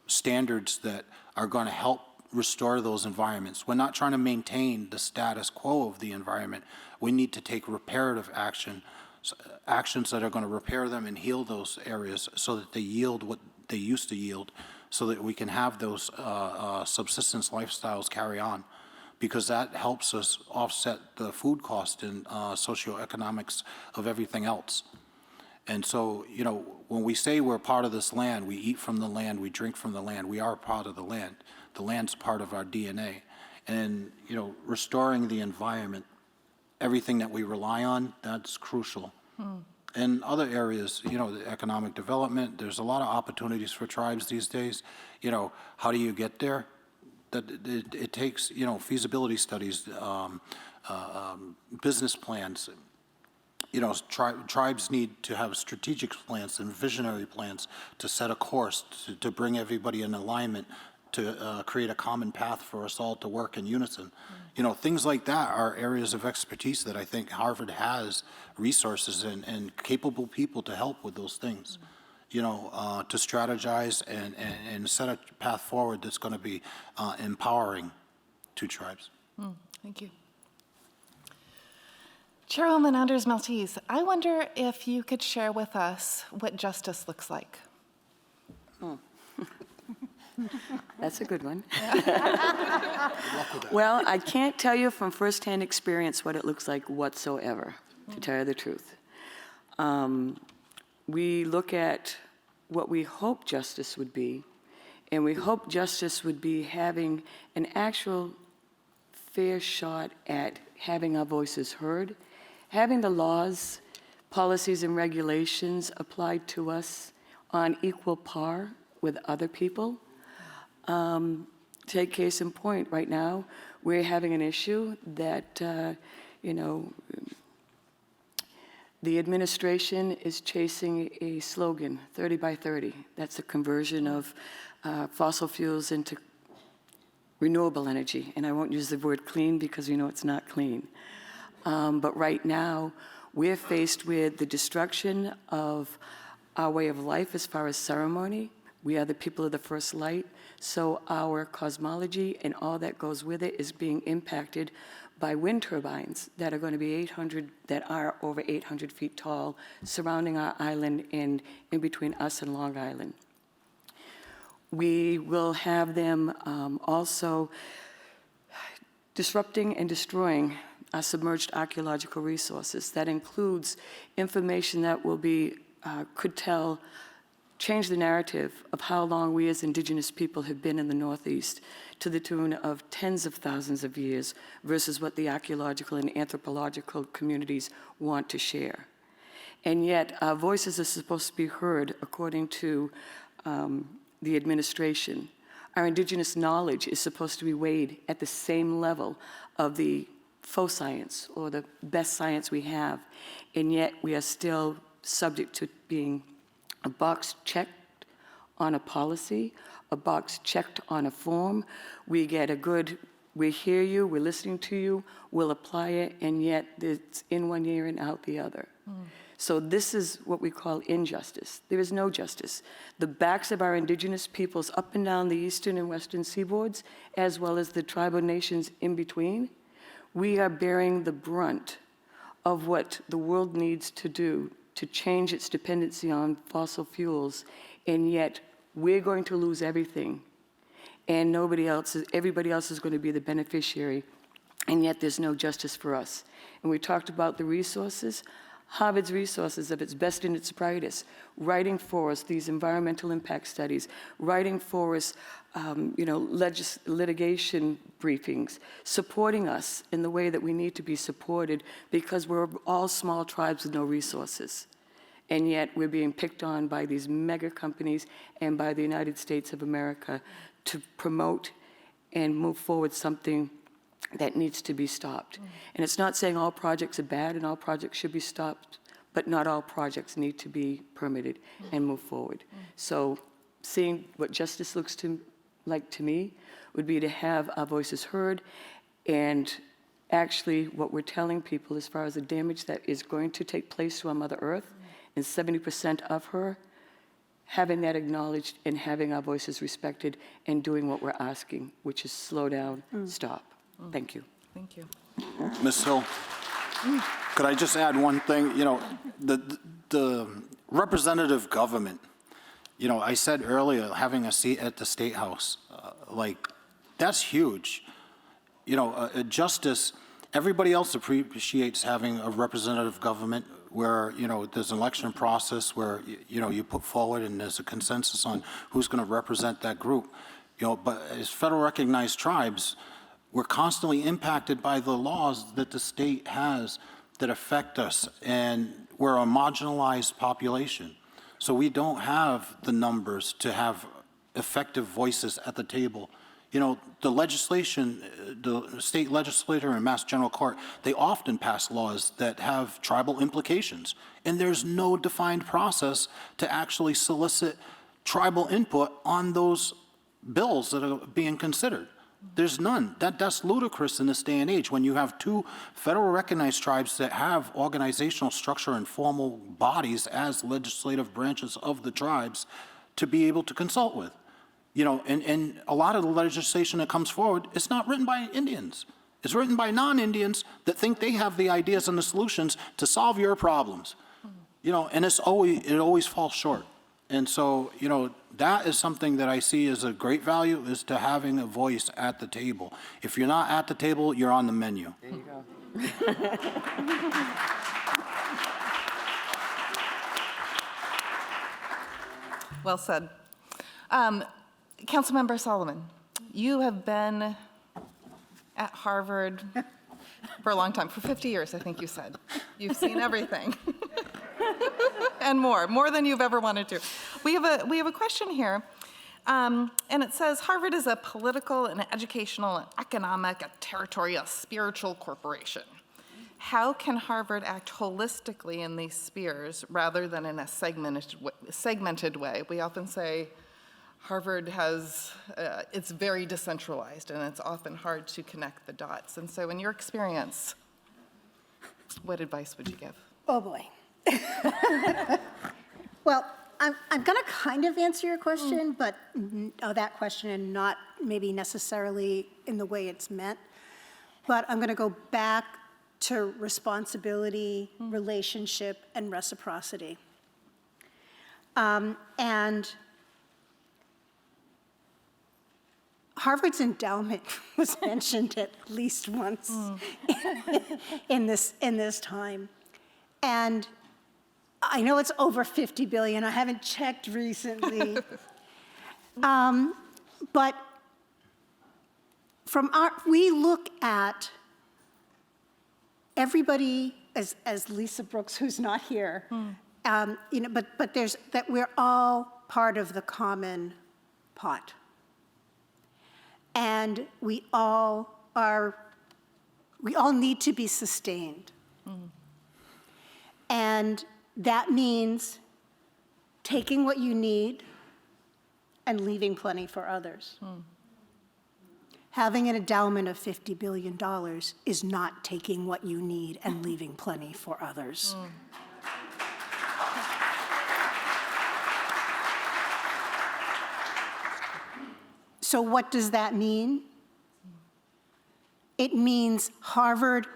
standards that are going to help restore those environments. We're not trying to maintain the status quo of the environment. We need to take reparative action, actions that are going to repair them and heal those areas so that they yield what they used to yield, so that we can have those subsistence lifestyles carry on, because that helps us offset the food cost and socioeconomics of everything else. And so, you know, when we say we're part of this land, we eat from the land, we drink from the land, we are part of the land. The land's part of our DNA. And, you know, restoring the environment, everything that we rely on, that's crucial. In other areas, you know, the economic development, there's a lot of opportunities for tribes these days. You know, how do you get there? It takes, you know, feasibility studies, business plans. You know, tribes need to have strategic plans and visionary plans to set a course, to bring everybody in alignment, to create a common path for us all to work in unison. You know, things like that are areas of expertise that I think Harvard has resources and capable people to help with those things. You know, to strategize and set a path forward that's going to be empowering to tribes. Thank you. Chairwoman Andrews-Maltais, I wonder if you could share with us what justice looks like. That's a good one. Well, I can't tell you from firsthand experience what it looks like whatsoever, to tell you the truth. We look at what we hope justice would be, and we hope justice would be having an actual fair shot at having our voices heard, having the laws, policies, and regulations applied to us on equal par with other people. Take case in point, right now, we're having an issue that, you know, the administration is chasing a slogan, 30 by 30. That's a conversion of fossil fuels into renewable energy. And I won't use the word clean because we know it's not clean. But right now, we're faced with the destruction of our way of life as far as ceremony. We are the people of the first light, so our cosmology and all that goes with it is being impacted by wind turbines that are going to be that are over 800 feet tall, surrounding our island and in between us and Long Island. We will have them also disrupting and destroying our submerged archaeological resources. That includes information that will be, change the narrative of how long we as Indigenous people have been in the Northeast, to the tune of tens of thousands of years versus what the archaeological and anthropological communities want to share. And yet, our voices are supposed to be heard according to the administration. Our Indigenous knowledge is supposed to be weighed at the same level of the faux science or the best science we have. And yet, we are still subject to being a box checked on a policy, a box checked on a form. We get a good, we hear you, we're listening to you, we'll apply it, and yet it's in one ear and out the other. So this is what we call injustice. There is no justice. The backs of our Indigenous peoples up and down the eastern and western seaboards, as well as the tribal nations in between, we are bearing the brunt of what the world needs to do to change its dependency on fossil fuels, and yet we're going to lose everything, and everybody else is going to be the beneficiary, and yet there's no justice for us. And we talked about the resources. Harvard's resources of its best and its brightest, writing for us these environmental impact studies, writing for us litigation briefings, supporting us in the way that we need to be supported because we're all small tribes with no resources. And yet we're being picked on by these mega companies and by the United States of America to promote and move forward something that needs to be stopped. And it's not saying all projects are bad and all projects should be stopped, but not all projects need to be permitted and move forward. So seeing what justice looks like to me would be to have our voices heard, and actually what we're telling people as far as the damage that is going to take place to our Mother Earth, and 70% of her, having that acknowledged and having our voices respected and doing what we're asking, which is slow down, stop. Thank you. Thank you. Ms. Hill, could I just add one thing? You know, the representative government, you know, I said earlier, having a seat at the State House, that's huge. You know, justice, everybody else appreciates having a representative government where, you know, there's an election process where, you know, you put forward and there's a consensus on who's going to represent that group. You know, but as federal recognized tribes, we're constantly impacted by the laws that the state has that affect us, and we're a marginalized population. So we don't have the numbers to have effective voices at the table. You know, the legislation, the state legislature and Mass General Court, they often pass laws that have tribal implications, and there's no defined process to actually solicit tribal input on those bills that are being considered. There's none. That's ludicrous in this day and age when you have two federal recognized tribes that have organizational structure and formal bodies as legislative branches of the tribes to be able to consult with. You know, and a lot of the legislation that comes forward, it's not written by Indians. It's written by non-Indians that think they have the ideas and the solutions to solve your problems. You know, and it always falls short. And so, you know, that is something that I see as a great value, is to having a voice at the table. If you're not at the table, you're on the menu. There you go. Well said. Councilmember Solomon, you have been at Harvard for a long time, for 50 years, I think you said. You've seen everything. And more than you've ever wanted to. We have a question here, and it says, Harvard is a political and educational and economic, a territorial, spiritual corporation. How can Harvard act holistically in these spheres rather than in a segmented way? We often say Harvard has, it's very decentralized, and it's often hard to connect the dots. And so in your experience, what advice would you give? Oh, boy. Well, I'm going to kind of answer your question, but that question, and not maybe necessarily in the way it's meant. But I'm going to go back to responsibility, relationship, and reciprocity. And Harvard's endowment was mentioned at least once in this time. And I know it's over 50 billion. I haven't checked recently. But we look at everybody as Lisa Brooks, who's not here, but there's that we're all part of the common pot. And we all need to be sustained. And that means taking what you need and leaving plenty for others. Having an endowment of $50 billion is not taking what you need and leaving plenty for others. So what does that mean? It means Harvard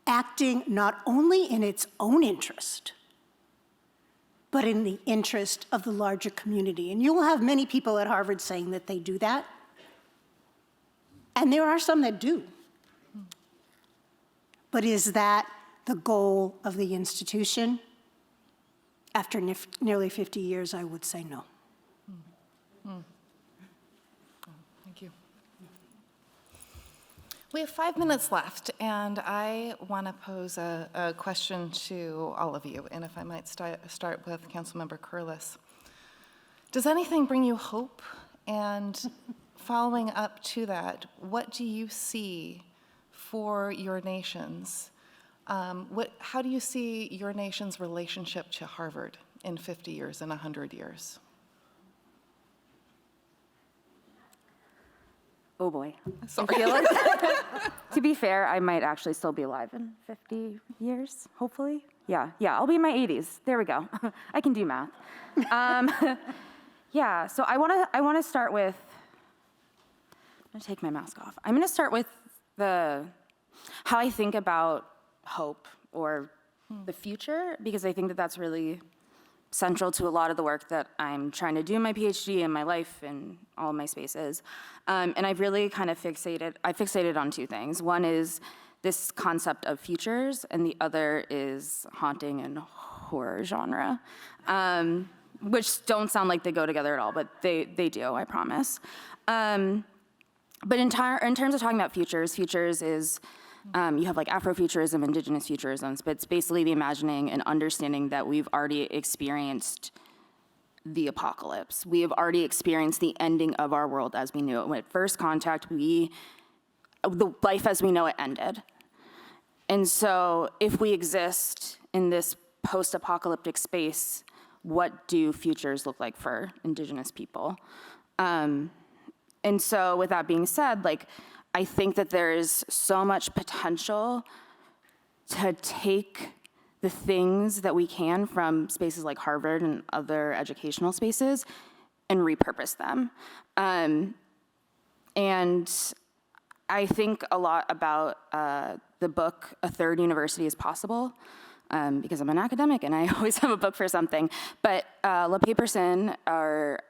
acting not only in its own interest, but in the interest of the larger community. And you will have many people at Harvard saying that they do that. And there are some that do. But is that the goal of the institution? After nearly 50 years, I would say no. Thank you. We have 5 minutes left, and I want to pose a question to all of you, and if I might start with Councilmember Curlis. Does anything bring you hope? And following up to that, what do you see for your nations? How do you see your nation's relationship to Harvard in 50 years, in 100 years? Oh boy. Sorry. To be fair, I might actually still be alive in 50 years, hopefully. Yeah, I'll be in my 80s. There we go. I can do math. Yeah, so I want to start with, I'm going to take my mask off. I'm going to start with how I think about hope or the future, because I think that that's really central to a lot of the work that I'm trying to do in my PhD and my life and all of my spaces. And I've really kind of fixated on two things. One is this concept of futures, and the other is haunting and horror genre, which don't sound like they go together at all, but they do, I promise. But in terms of talking about futures is, you have like Afrofuturism, Indigenous futurisms, but it's basically the imagining and understanding that we've already experienced the apocalypse. We have already experienced the ending of our world as we knew it. At first contact, the life as we know it ended. And so if we exist in this post-apocalyptic space, what do futures look like for Indigenous people? And so with that being said, I think that there is so much potential to take the things that we can from spaces like Harvard and other educational spaces and repurpose them. And I think a lot about the book, A Third University is Possible, because I'm an academic and I always have a book for something. But LaPaperson, or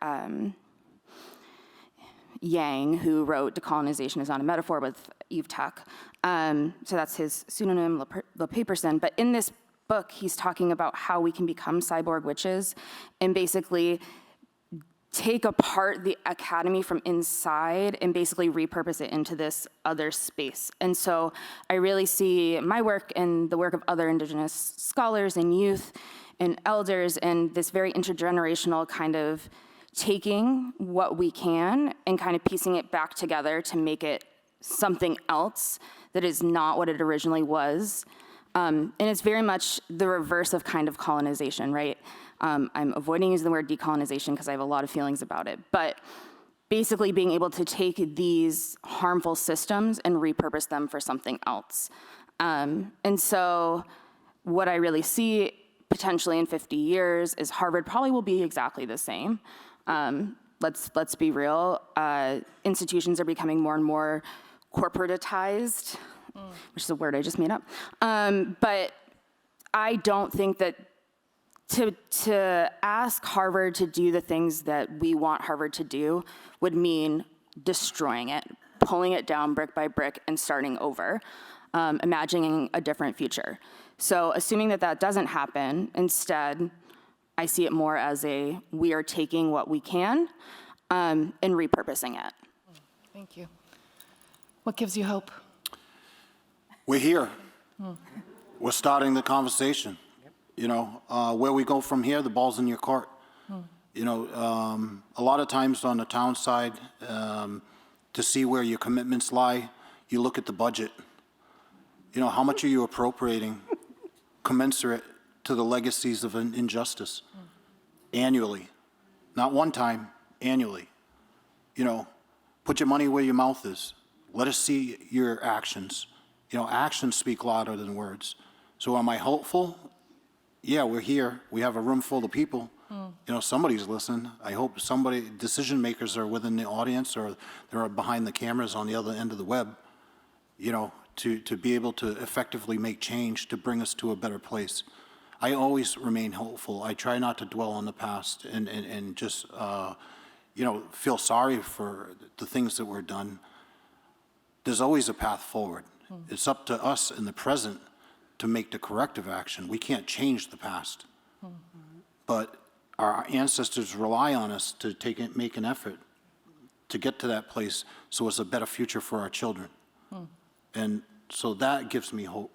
Yang, who wrote Decolonization is Not a Metaphor with Eve Tuck. So that's his pseudonym, LaPaperson. But in this book, he's talking about how we can become cyborg witches and basically take apart the academy from inside and basically repurpose it into this other space. And so I really see my work and the work of other Indigenous scholars and youth and elders and this very intergenerational kind of taking what we can and kind of piecing it back together to make it something else that is not what it originally was. And it's very much the reverse of kind of colonization, right? I'm avoiding using the word decolonization because I have a lot of feelings about it. But basically being able to take these harmful systems and repurpose them for something else. And so what I really see potentially in 50 years is Harvard probably will be exactly the same. Let's be real. Institutions are becoming more and more corporatized, which is a word I just made up. But I don't think that to ask Harvard to do the things that we want Harvard to do would mean destroying it, pulling it down brick by brick and starting over, imagining a different future. So assuming that that doesn't happen, instead, I see it more as we are taking what we can and repurposing it. Thank you. What gives you hope? We're here. we're starting the conversation. You know, where we go from here, the ball's in your court. You know, a lot of times on the town side, to see where your commitments lie, you look at the budget. You know, how much are you appropriating commensurate to the legacies of an injustice annually? Not one time, annually. You know, put your money where your mouth is. Let us see your actions. You know, actions speak louder than words. So am I hopeful? Yeah, we're here. We have a room full of people. You know, somebody's listening. I hope somebody, decision makers are within the audience or they're behind the cameras on the other end of the web, you know, to be able to effectively make change to bring us to a better place. I always remain hopeful. I try not to dwell on the past and just, you know, feel sorry for the things that were done. There's always a path forward. It's up to us in the present to make the corrective action. We can't change the past. But our ancestors rely on us to make an effort to get to that place so it's a better future for our children. And so that gives me hope.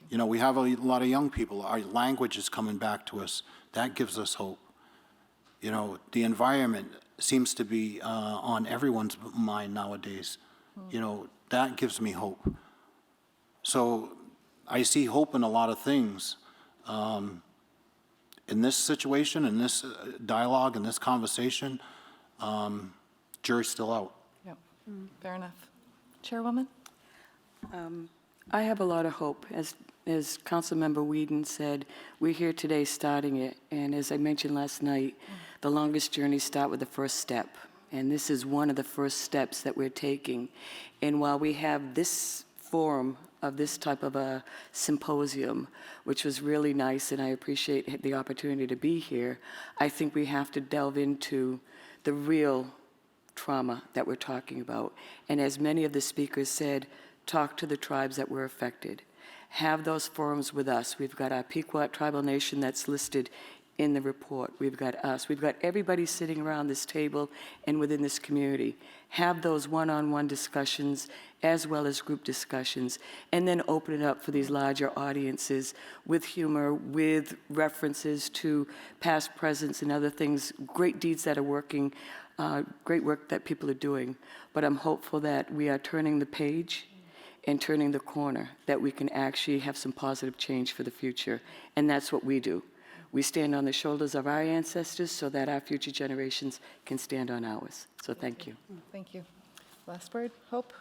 You know, we have a lot of young people. Our language is coming back to us. That gives us hope. You know, the environment seems to be on everyone's mind nowadays. You know, that gives me hope. So I see hope in a lot of things. In this situation, in this dialogue, in this conversation, jury's still out. Yep, fair enough. Chairwoman? I have a lot of hope. As Councilmember Whedon said, we're here today starting it. And as I mentioned last night, the longest journeys start with the first step. And this is one of the first steps that we're taking. And while we have this forum of this type of a symposium, which was really nice, and I appreciate the opportunity to be here, I think we have to delve into the real trauma that we're talking about. And as many of the speakers said, talk to the tribes that were affected. Have those forums with us. We've got our Pequot Tribal Nation that's listed in the report. We've got us. We've got everybody sitting around this table and within this community. Have those one-on-one discussions as well as group discussions, and then open it up for these larger audiences with humor, with references to past, presents, and other things, great deeds that are working, great work that people are doing. But I'm hopeful that we are turning the page and turning the corner, that we can actually have some positive change for the future. And that's what we do. We stand on the shoulders of our ancestors so that our future generations can stand on ours. So thank you. Thank you. Last word, Hope?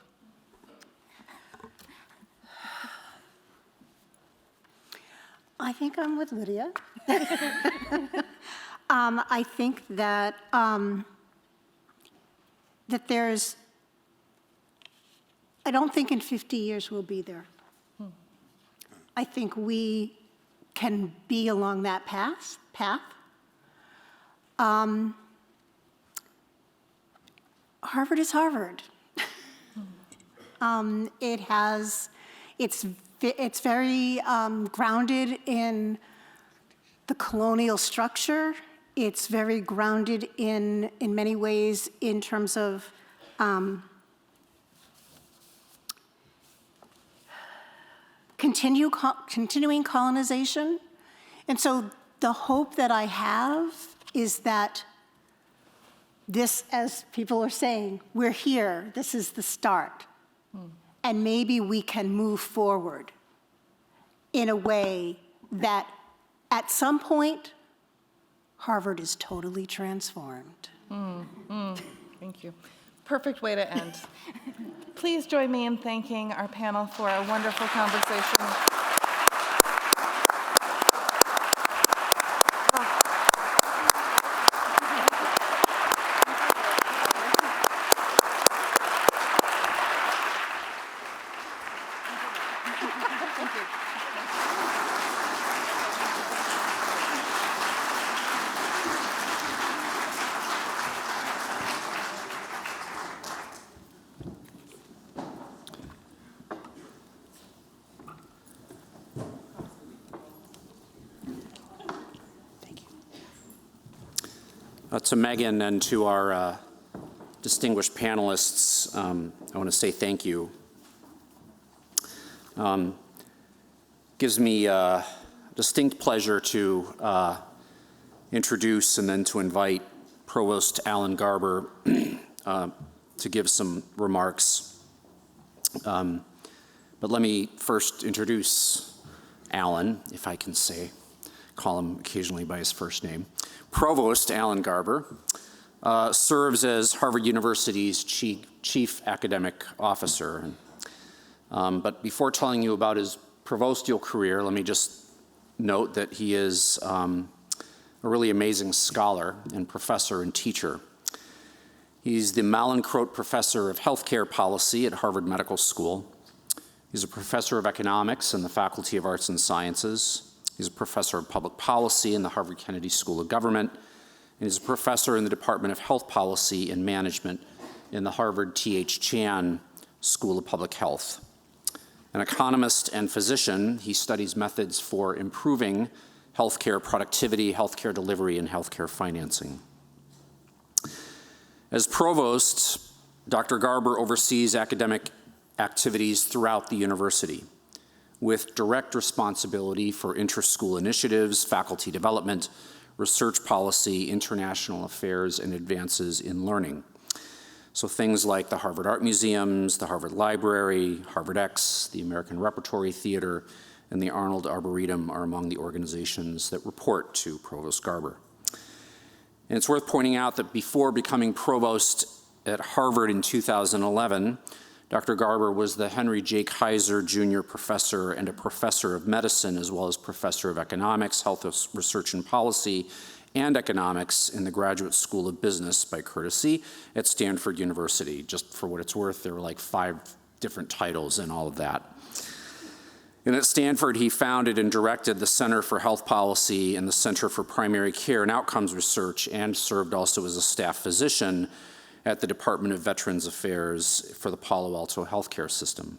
I think I'm with Lydia. I think that that there's, I don't think in 50 years we'll be there. I think we can be along that path. Harvard is Harvard. It's very grounded in the colonial structure. It's very grounded in many ways in terms of continuing colonization. And so the hope that I have is that this, as people are saying, we're here, this is the start. And maybe we can move forward in a way that at some point, Harvard is totally transformed. Thank you. Perfect way to end. Please join me in thanking our panel for a wonderful conversation. To Megan and to our distinguished panelists, I want to say thank you. gives me a distinct pleasure to introduce and then to invite Provost Alan Garber to give some remarks. But let me first introduce Alan, if I can call him occasionally by his first name. Provost Alan Garber serves as Harvard University's chief academic officer. But before telling you about his provostial career, let me just note that he is a really amazing scholar and professor and teacher. He's the Mallinckrodt Professor of Healthcare Policy at Harvard Medical School. He's a professor of economics in the Faculty of Arts and Sciences. He's a professor of public policy in the Harvard Kennedy School of Government. And he's a professor in the Department of Health Policy and Management in the Harvard T.H. Chan School of Public Health. An economist and physician, he studies methods for improving healthcare productivity, healthcare delivery, and healthcare financing. As provost, Dr. Garber oversees academic activities throughout the university, with direct responsibility for inter-school initiatives, faculty development, research policy, international affairs, and advances in learning. So things like the Harvard Art Museums, the Harvard Library, Harvard X, the American Repertory Theater, and the Arnold Arboretum are among the organizations that report to Provost Garber. And it's worth pointing out that before becoming provost at Harvard in 2011, Dr. Garber was the Henry J. Kaiser Jr. Professor and a Professor of Medicine, as well as Professor of Economics, Health Research and Policy, and Economics in the Graduate School of Business by courtesy at Stanford University. Just for what it's worth, there were like 5 different titles in all of that. And at Stanford, he founded and directed the Center for Health Policy and the Center for Primary Care and Outcomes Research, and served also as a staff physician at the Department of Veterans Affairs for the Palo Alto healthcare system.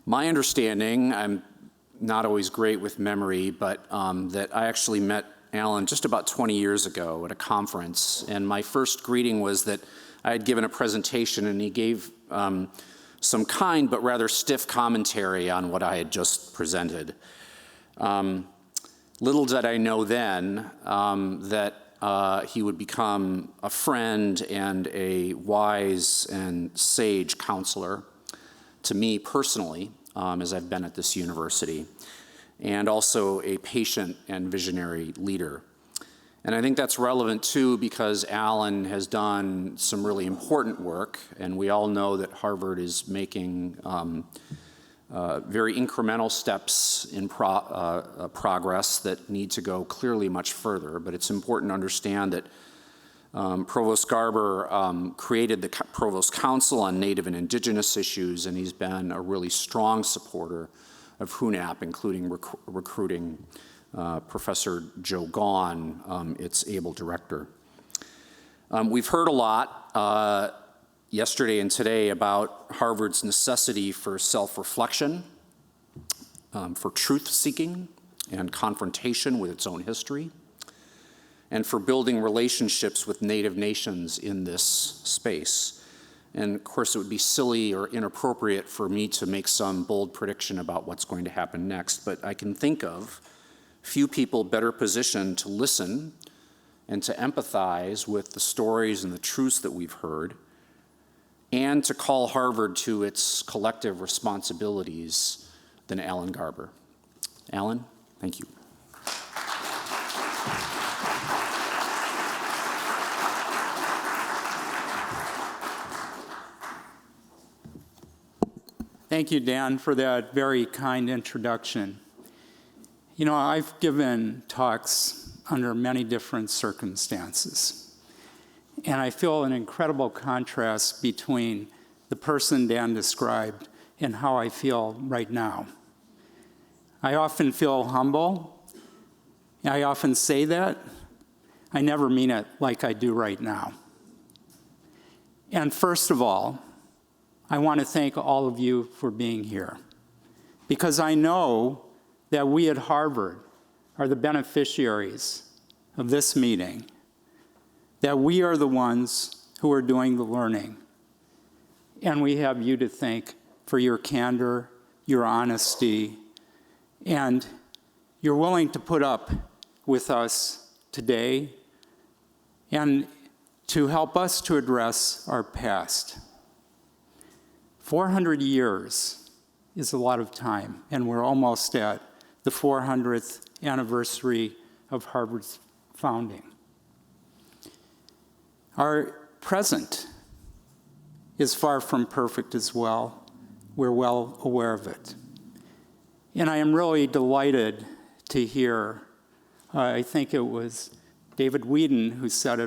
My understanding, I'm not always great with memory, but that I actually met Alan just about 20 years ago at a conference, and my first greeting was that I had given a presentation and he gave some kind but rather stiff commentary on what I had just presented. Little did I know then that he would become a friend and a wise and sage counselor to me personally, as I've been at this university, and also a patient and visionary leader. And I think that's relevant too because Alan has done some really important work, and we all know that Harvard is making very incremental steps in progress that need to go clearly much further. But it's important to understand that Provost Garber created the Provost Council on Native and Indigenous issues, and he's been a really strong supporter of HUNAP, including recruiting Professor Joe Gaughan, its able director. We've heard a lot yesterday and today about Harvard's necessity for self-reflection, for truth-seeking and confrontation with its own history, and for building relationships with Native nations in this space. And of course, it would be silly or inappropriate for me to make some bold prediction about what's going to happen next, but I can think of few people better positioned to listen and to empathize with the stories and the truths that we've heard, and to call Harvard to its collective responsibilities than Alan Garber. Alan, thank you. Thank you, Dan, for that very kind introduction. You know, I've given talks under many different circumstances, and I feel an incredible contrast between the person Dan described and how I feel right now. I often feel humble. I often say that. I never mean it like I do right now. And first of all, I want to thank all of you for being here, because I know that we at Harvard are the beneficiaries of this meeting, that we are the ones who are doing the learning, and we have you to thank for your candor, your honesty, And you're willing to put up with us today and to help us to address our past. 400 years is a lot of time, and we're almost at the 400th anniversary of Harvard's founding. Our present is far from perfect as well. We're well aware of it. And I am really delighted to hear, I think it was David Whedon who said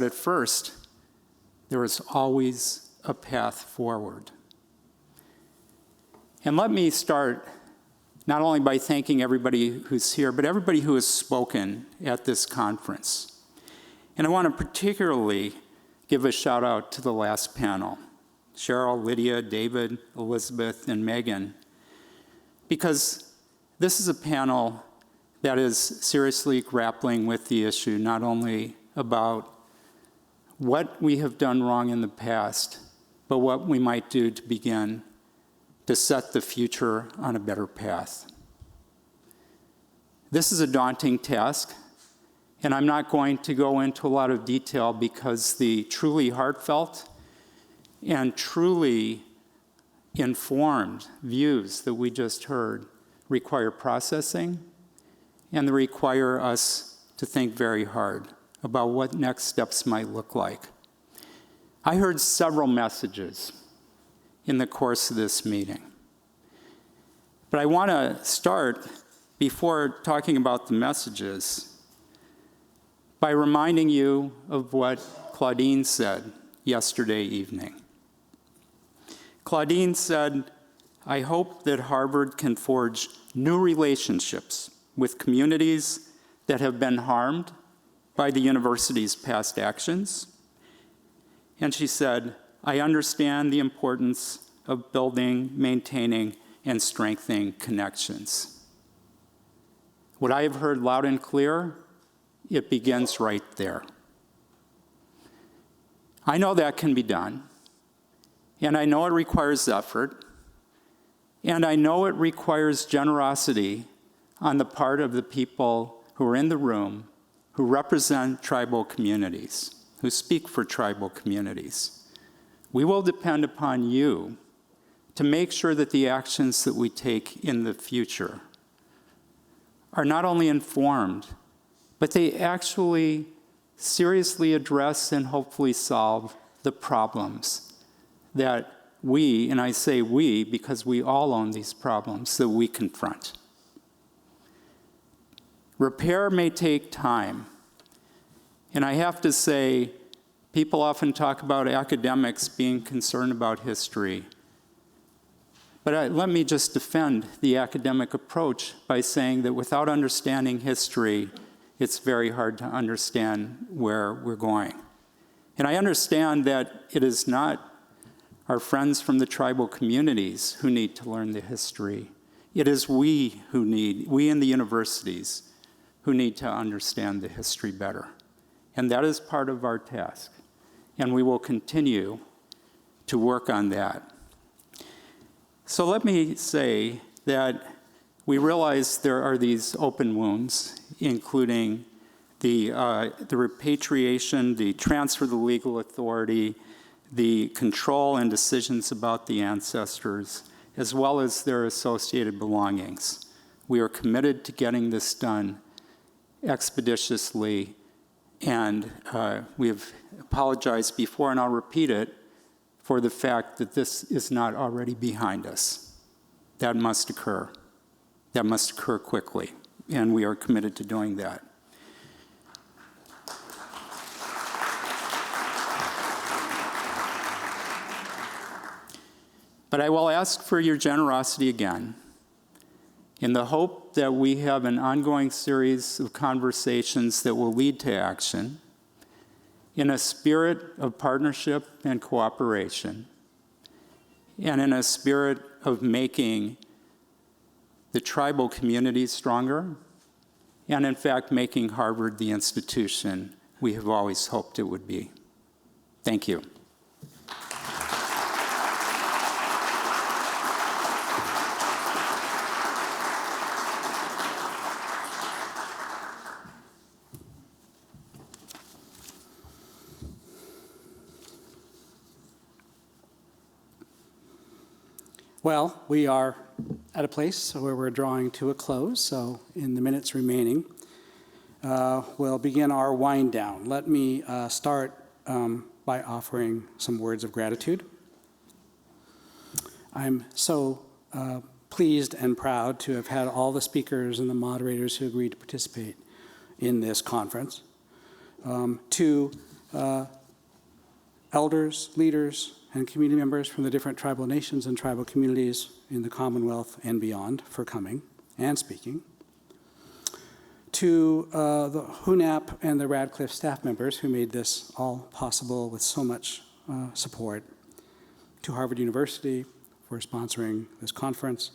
it first, there is always a path forward. And let me start not only by thanking everybody who's here, but everybody who has spoken at this conference. And I want to particularly give a shout out to the last panel, Cheryl, Lydia, David, Elizabeth, and Megan, because this is a panel that is seriously grappling with the issue not only about what we have done wrong in the past, but what we might do to begin to set the future on a better path. This is a daunting task, and I'm not going to go into a lot of detail because the truly heartfelt and truly informed views that we just heard require processing, and they require us to think very hard about what next steps might look like. I heard several messages in the course of this meeting. But I want to start, before talking about the messages, by reminding you of what Claudine said yesterday evening. Claudine said, "I hope that Harvard can forge new relationships with communities that have been harmed by the university's past actions." And she said, "I understand the importance of building, maintaining, and strengthening connections." What I have heard loud and clear, it begins right there. I know that can be done, and I know it requires effort, and I know it requires generosity on the part of the people who are in the room, who represent tribal communities, who speak for tribal communities. We will depend upon you to make sure that the actions that we take in the future are not only informed, but they actually seriously address and hopefully solve the problems that we, and I say we because we all own these problems, that we confront. Repair may take time. And I have to say, people often talk about academics being concerned about history. But let me just defend the academic approach by saying that without understanding history, it's very hard to understand where we're going. And I understand that it is not our friends from the tribal communities who need to learn the history. It is we in the universities, who need to understand the history better. And that is part of our task. And we will continue to work on that. So let me say that we realize there are these open wounds, including the repatriation, the transfer of the legal authority, the control and decisions about the ancestors, as well as their associated belongings. We are committed to getting this done expeditiously, and we have apologized before, and I'll repeat it, for the fact that this is not already behind us. That must occur. That must occur quickly, and we are committed to doing that. But I will ask for your generosity again, in the hope that we have an ongoing series of conversations that will lead to action, in a spirit of partnership and cooperation, and in a spirit of making the tribal communities stronger, and in fact making Harvard the institution we have always hoped it would be. Thank you. Well, we are at a place where we're drawing to a close, so in the minutes remaining, we'll begin our wind down. Let me start by offering some words of gratitude. I'm so pleased and proud to have had all the speakers and the moderators who agreed to participate in this conference. To elders, leaders, and community members from the different tribal nations and tribal communities in the Commonwealth and beyond for coming and speaking. To the HUNAP and the Radcliffe staff members who made this all possible with so much support. To Harvard University for sponsoring this conference.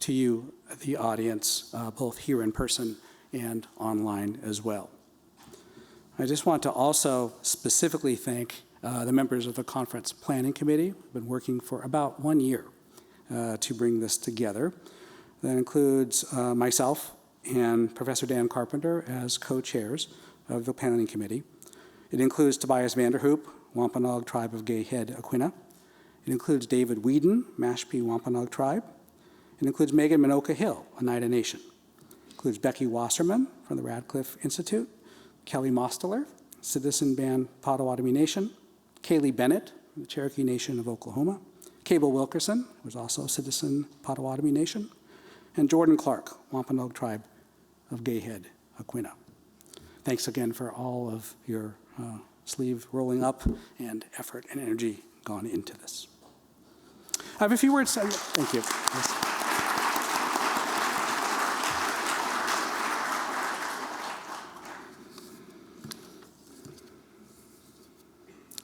To you, the audience, both here in person and online as well. I just want to also specifically thank the members of the Conference Planning Committee. We've been working for about 1 year to bring this together. That includes myself and Professor Dan Carpenter as co-chairs of the Planning Committee. It includes Tobias Vanderhoop, Wampanoag Tribe of Gay Head, Aquinnah. It includes David Whedon, Mashpee Wampanoag Tribe. It includes Megan Minoka Hill, Oneida Nation. It includes Becky Wasserman from the Radcliffe Institute, Kelly Mosteler, Citizen Band Potawatomi Nation, Kaylee Bennett, from the Cherokee Nation of Oklahoma, Cable Wilkerson, who is also Citizen Potawatomi Nation, and Jordan Clark, Wampanoag Tribe of Gay Head, Aquinnah. Thanks again for all of your sleeve rolling up and effort and energy gone into this. I have a few words. Thank you. Yes.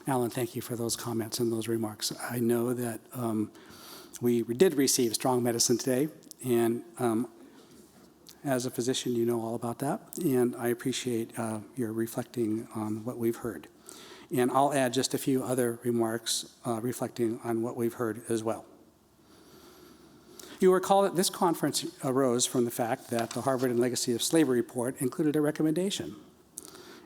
Alan, thank you for those comments and those remarks. I know that we did receive strong medicine today, and as a physician, you know all about that, and I appreciate your reflecting on what we've heard. And I'll add just a few other remarks reflecting on what we've heard as well. You recall that this conference arose from the fact that the Harvard and Legacy of Slavery report included a recommendation.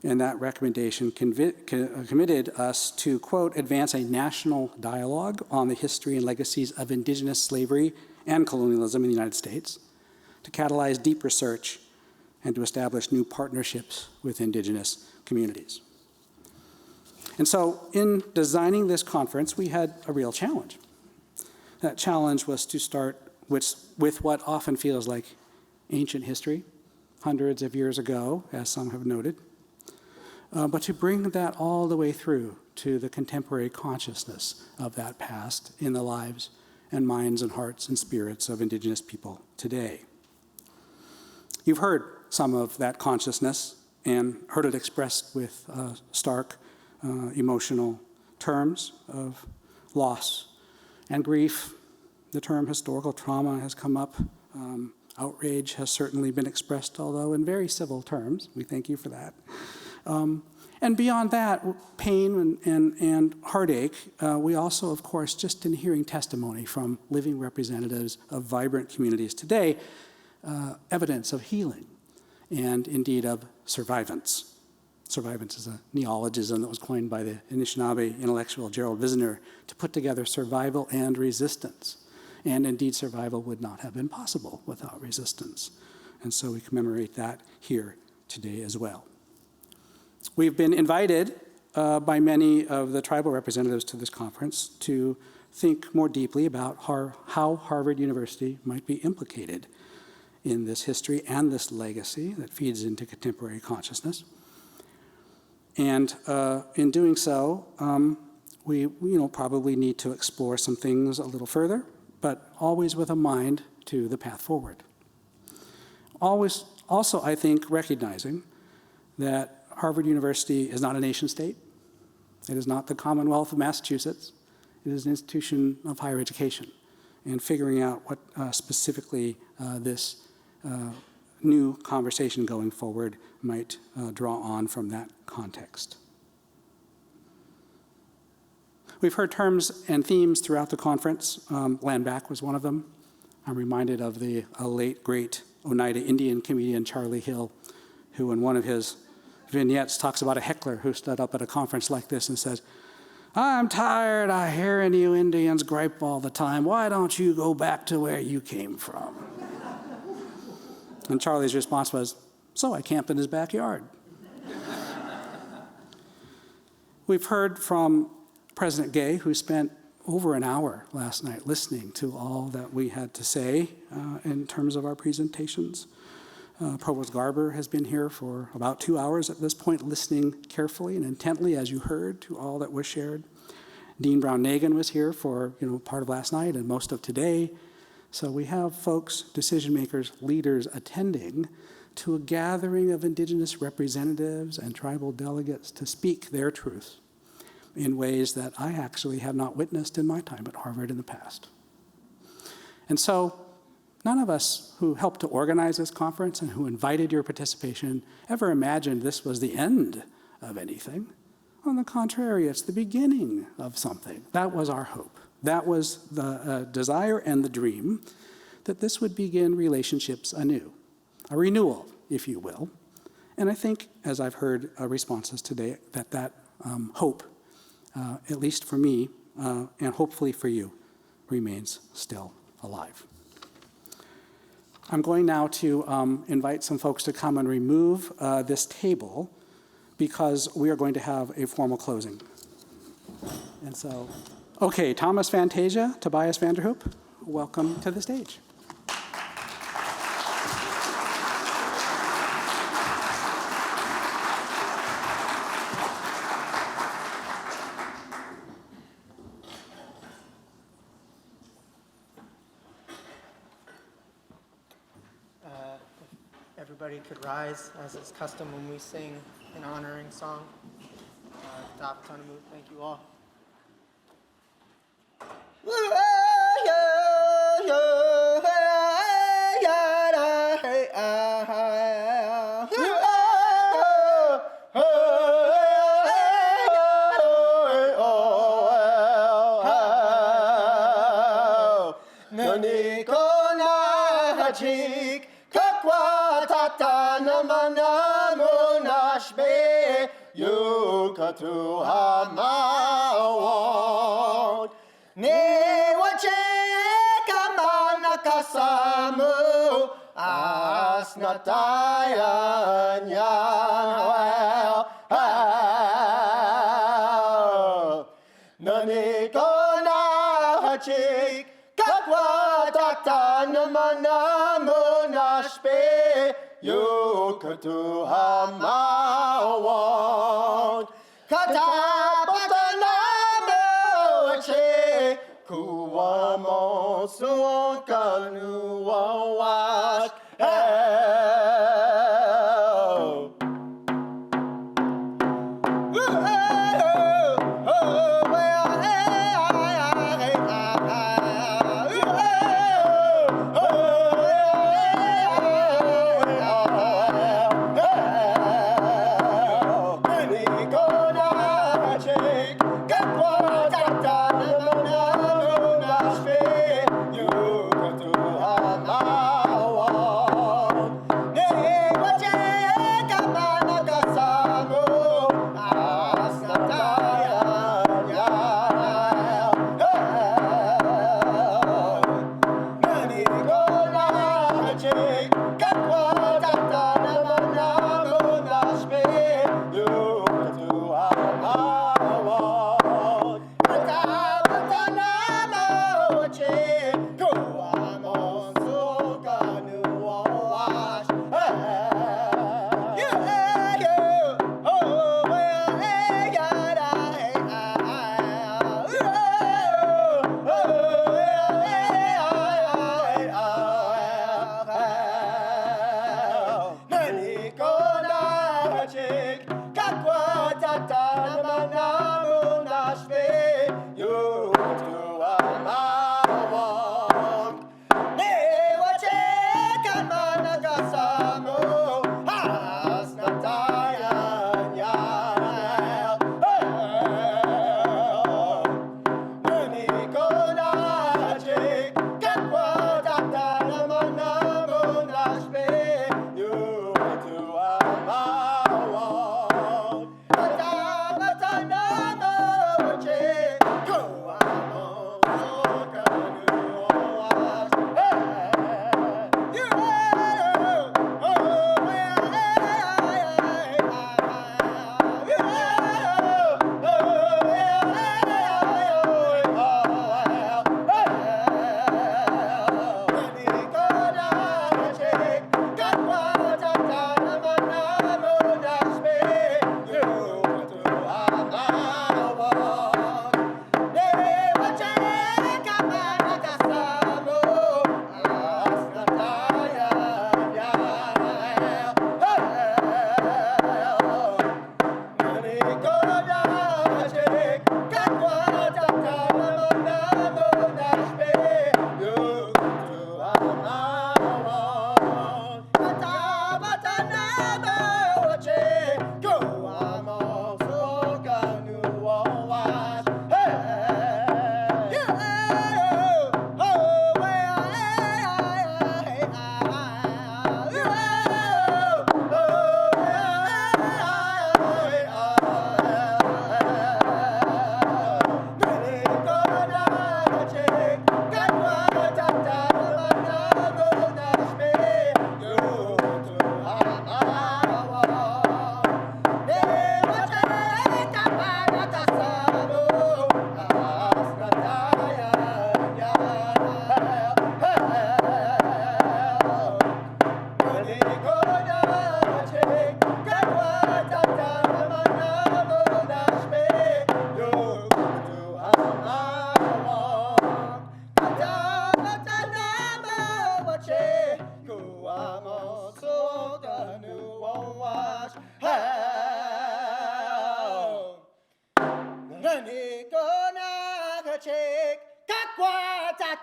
And that recommendation committed us to, quote, advance a national dialogue on the history and legacies of Indigenous slavery and colonialism in the United States, to catalyze deep research, and to establish new partnerships with Indigenous communities. And so in designing this conference, we had a real challenge. That challenge was to start with what often feels like ancient history, hundreds of years ago, as some have noted, but to bring that all the way through to the contemporary consciousness of that past in the lives and minds and hearts and spirits of Indigenous people today. You've heard some of that consciousness and heard it expressed with stark emotional terms of loss and grief. The term historical trauma has come up. Outrage has certainly been expressed, although in very civil terms. We thank you for that. And beyond that, pain and heartache, we also, of course, just in hearing testimony from living representatives of vibrant communities today, evidence of healing and indeed of survivance. Survivance is a neologism that was coined by the Anishinaabe intellectual Gerald Visner to put together survival and resistance. And indeed, survival would not have been possible without resistance. And so we commemorate that here today as well. We've been invited by many of the tribal representatives to this conference to think more deeply about how Harvard University might be implicated in this history and this legacy that feeds into contemporary consciousness. And in doing so, we probably need to explore some things a little further, but always with a mind to the path forward. Always, also, I think, recognizing that Harvard University is not a nation state. It is not the Commonwealth of Massachusetts. It is an institution of higher education. And figuring out what specifically this new conversation going forward might draw on from that context. We've heard terms and themes throughout the conference. Land back was one of them. I'm reminded of the late, great Oneida Indian comedian Charlie Hill, who in one of his vignettes talks about a heckler who stood up at a conference like this and says, I'm tired of hearing you Indians gripe all the time. Why don't you go back to where you came from? And Charlie's response was, so I camped in his backyard. We've heard from President Gay, who spent over an hour last night listening to all that we had to say in terms of our presentations. Provost Garber has been here for about 2 hours at this point, listening carefully and intently, as you heard, to all that was shared. Dean Brown-Nagin was here for part of last night and most of today. So we have folks, decision makers, leaders attending to a gathering of Indigenous representatives and tribal delegates to speak their truth in ways that I actually have not witnessed in my time at Harvard in the past. And so none of us who helped to organize this conference and who invited your participation ever imagined this was the end of anything. On the contrary, it's the beginning of something. That was our hope. That was the desire and the dream, that this would begin relationships anew, a renewal, if you will. And I think, as I've heard responses today, that hope, at least for me, and hopefully for you, remains still alive. I'm going now to invite some folks to come and remove this table because we are going to have a formal closing. And so, okay, Thomas Fantasia, Tobias Vanderhoop, welcome to the stage. Everybody could rise, as is custom when we sing an honoring song. Top ton of move. Thank you all. To Hamawon, ne wache kamana kasamu asnatayan yan nani kona hachik kakwa tatan manamu nashpe yukatu Hamawon. Katapatanamoche kuwamo son kanuawas. Ah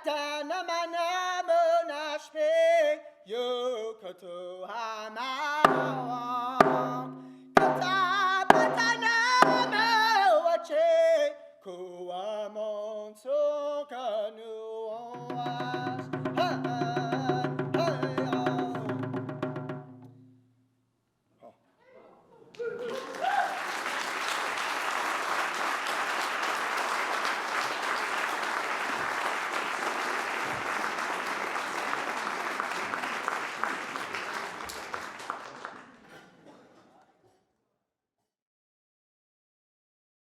tata na mana mo na shpe yo koto hama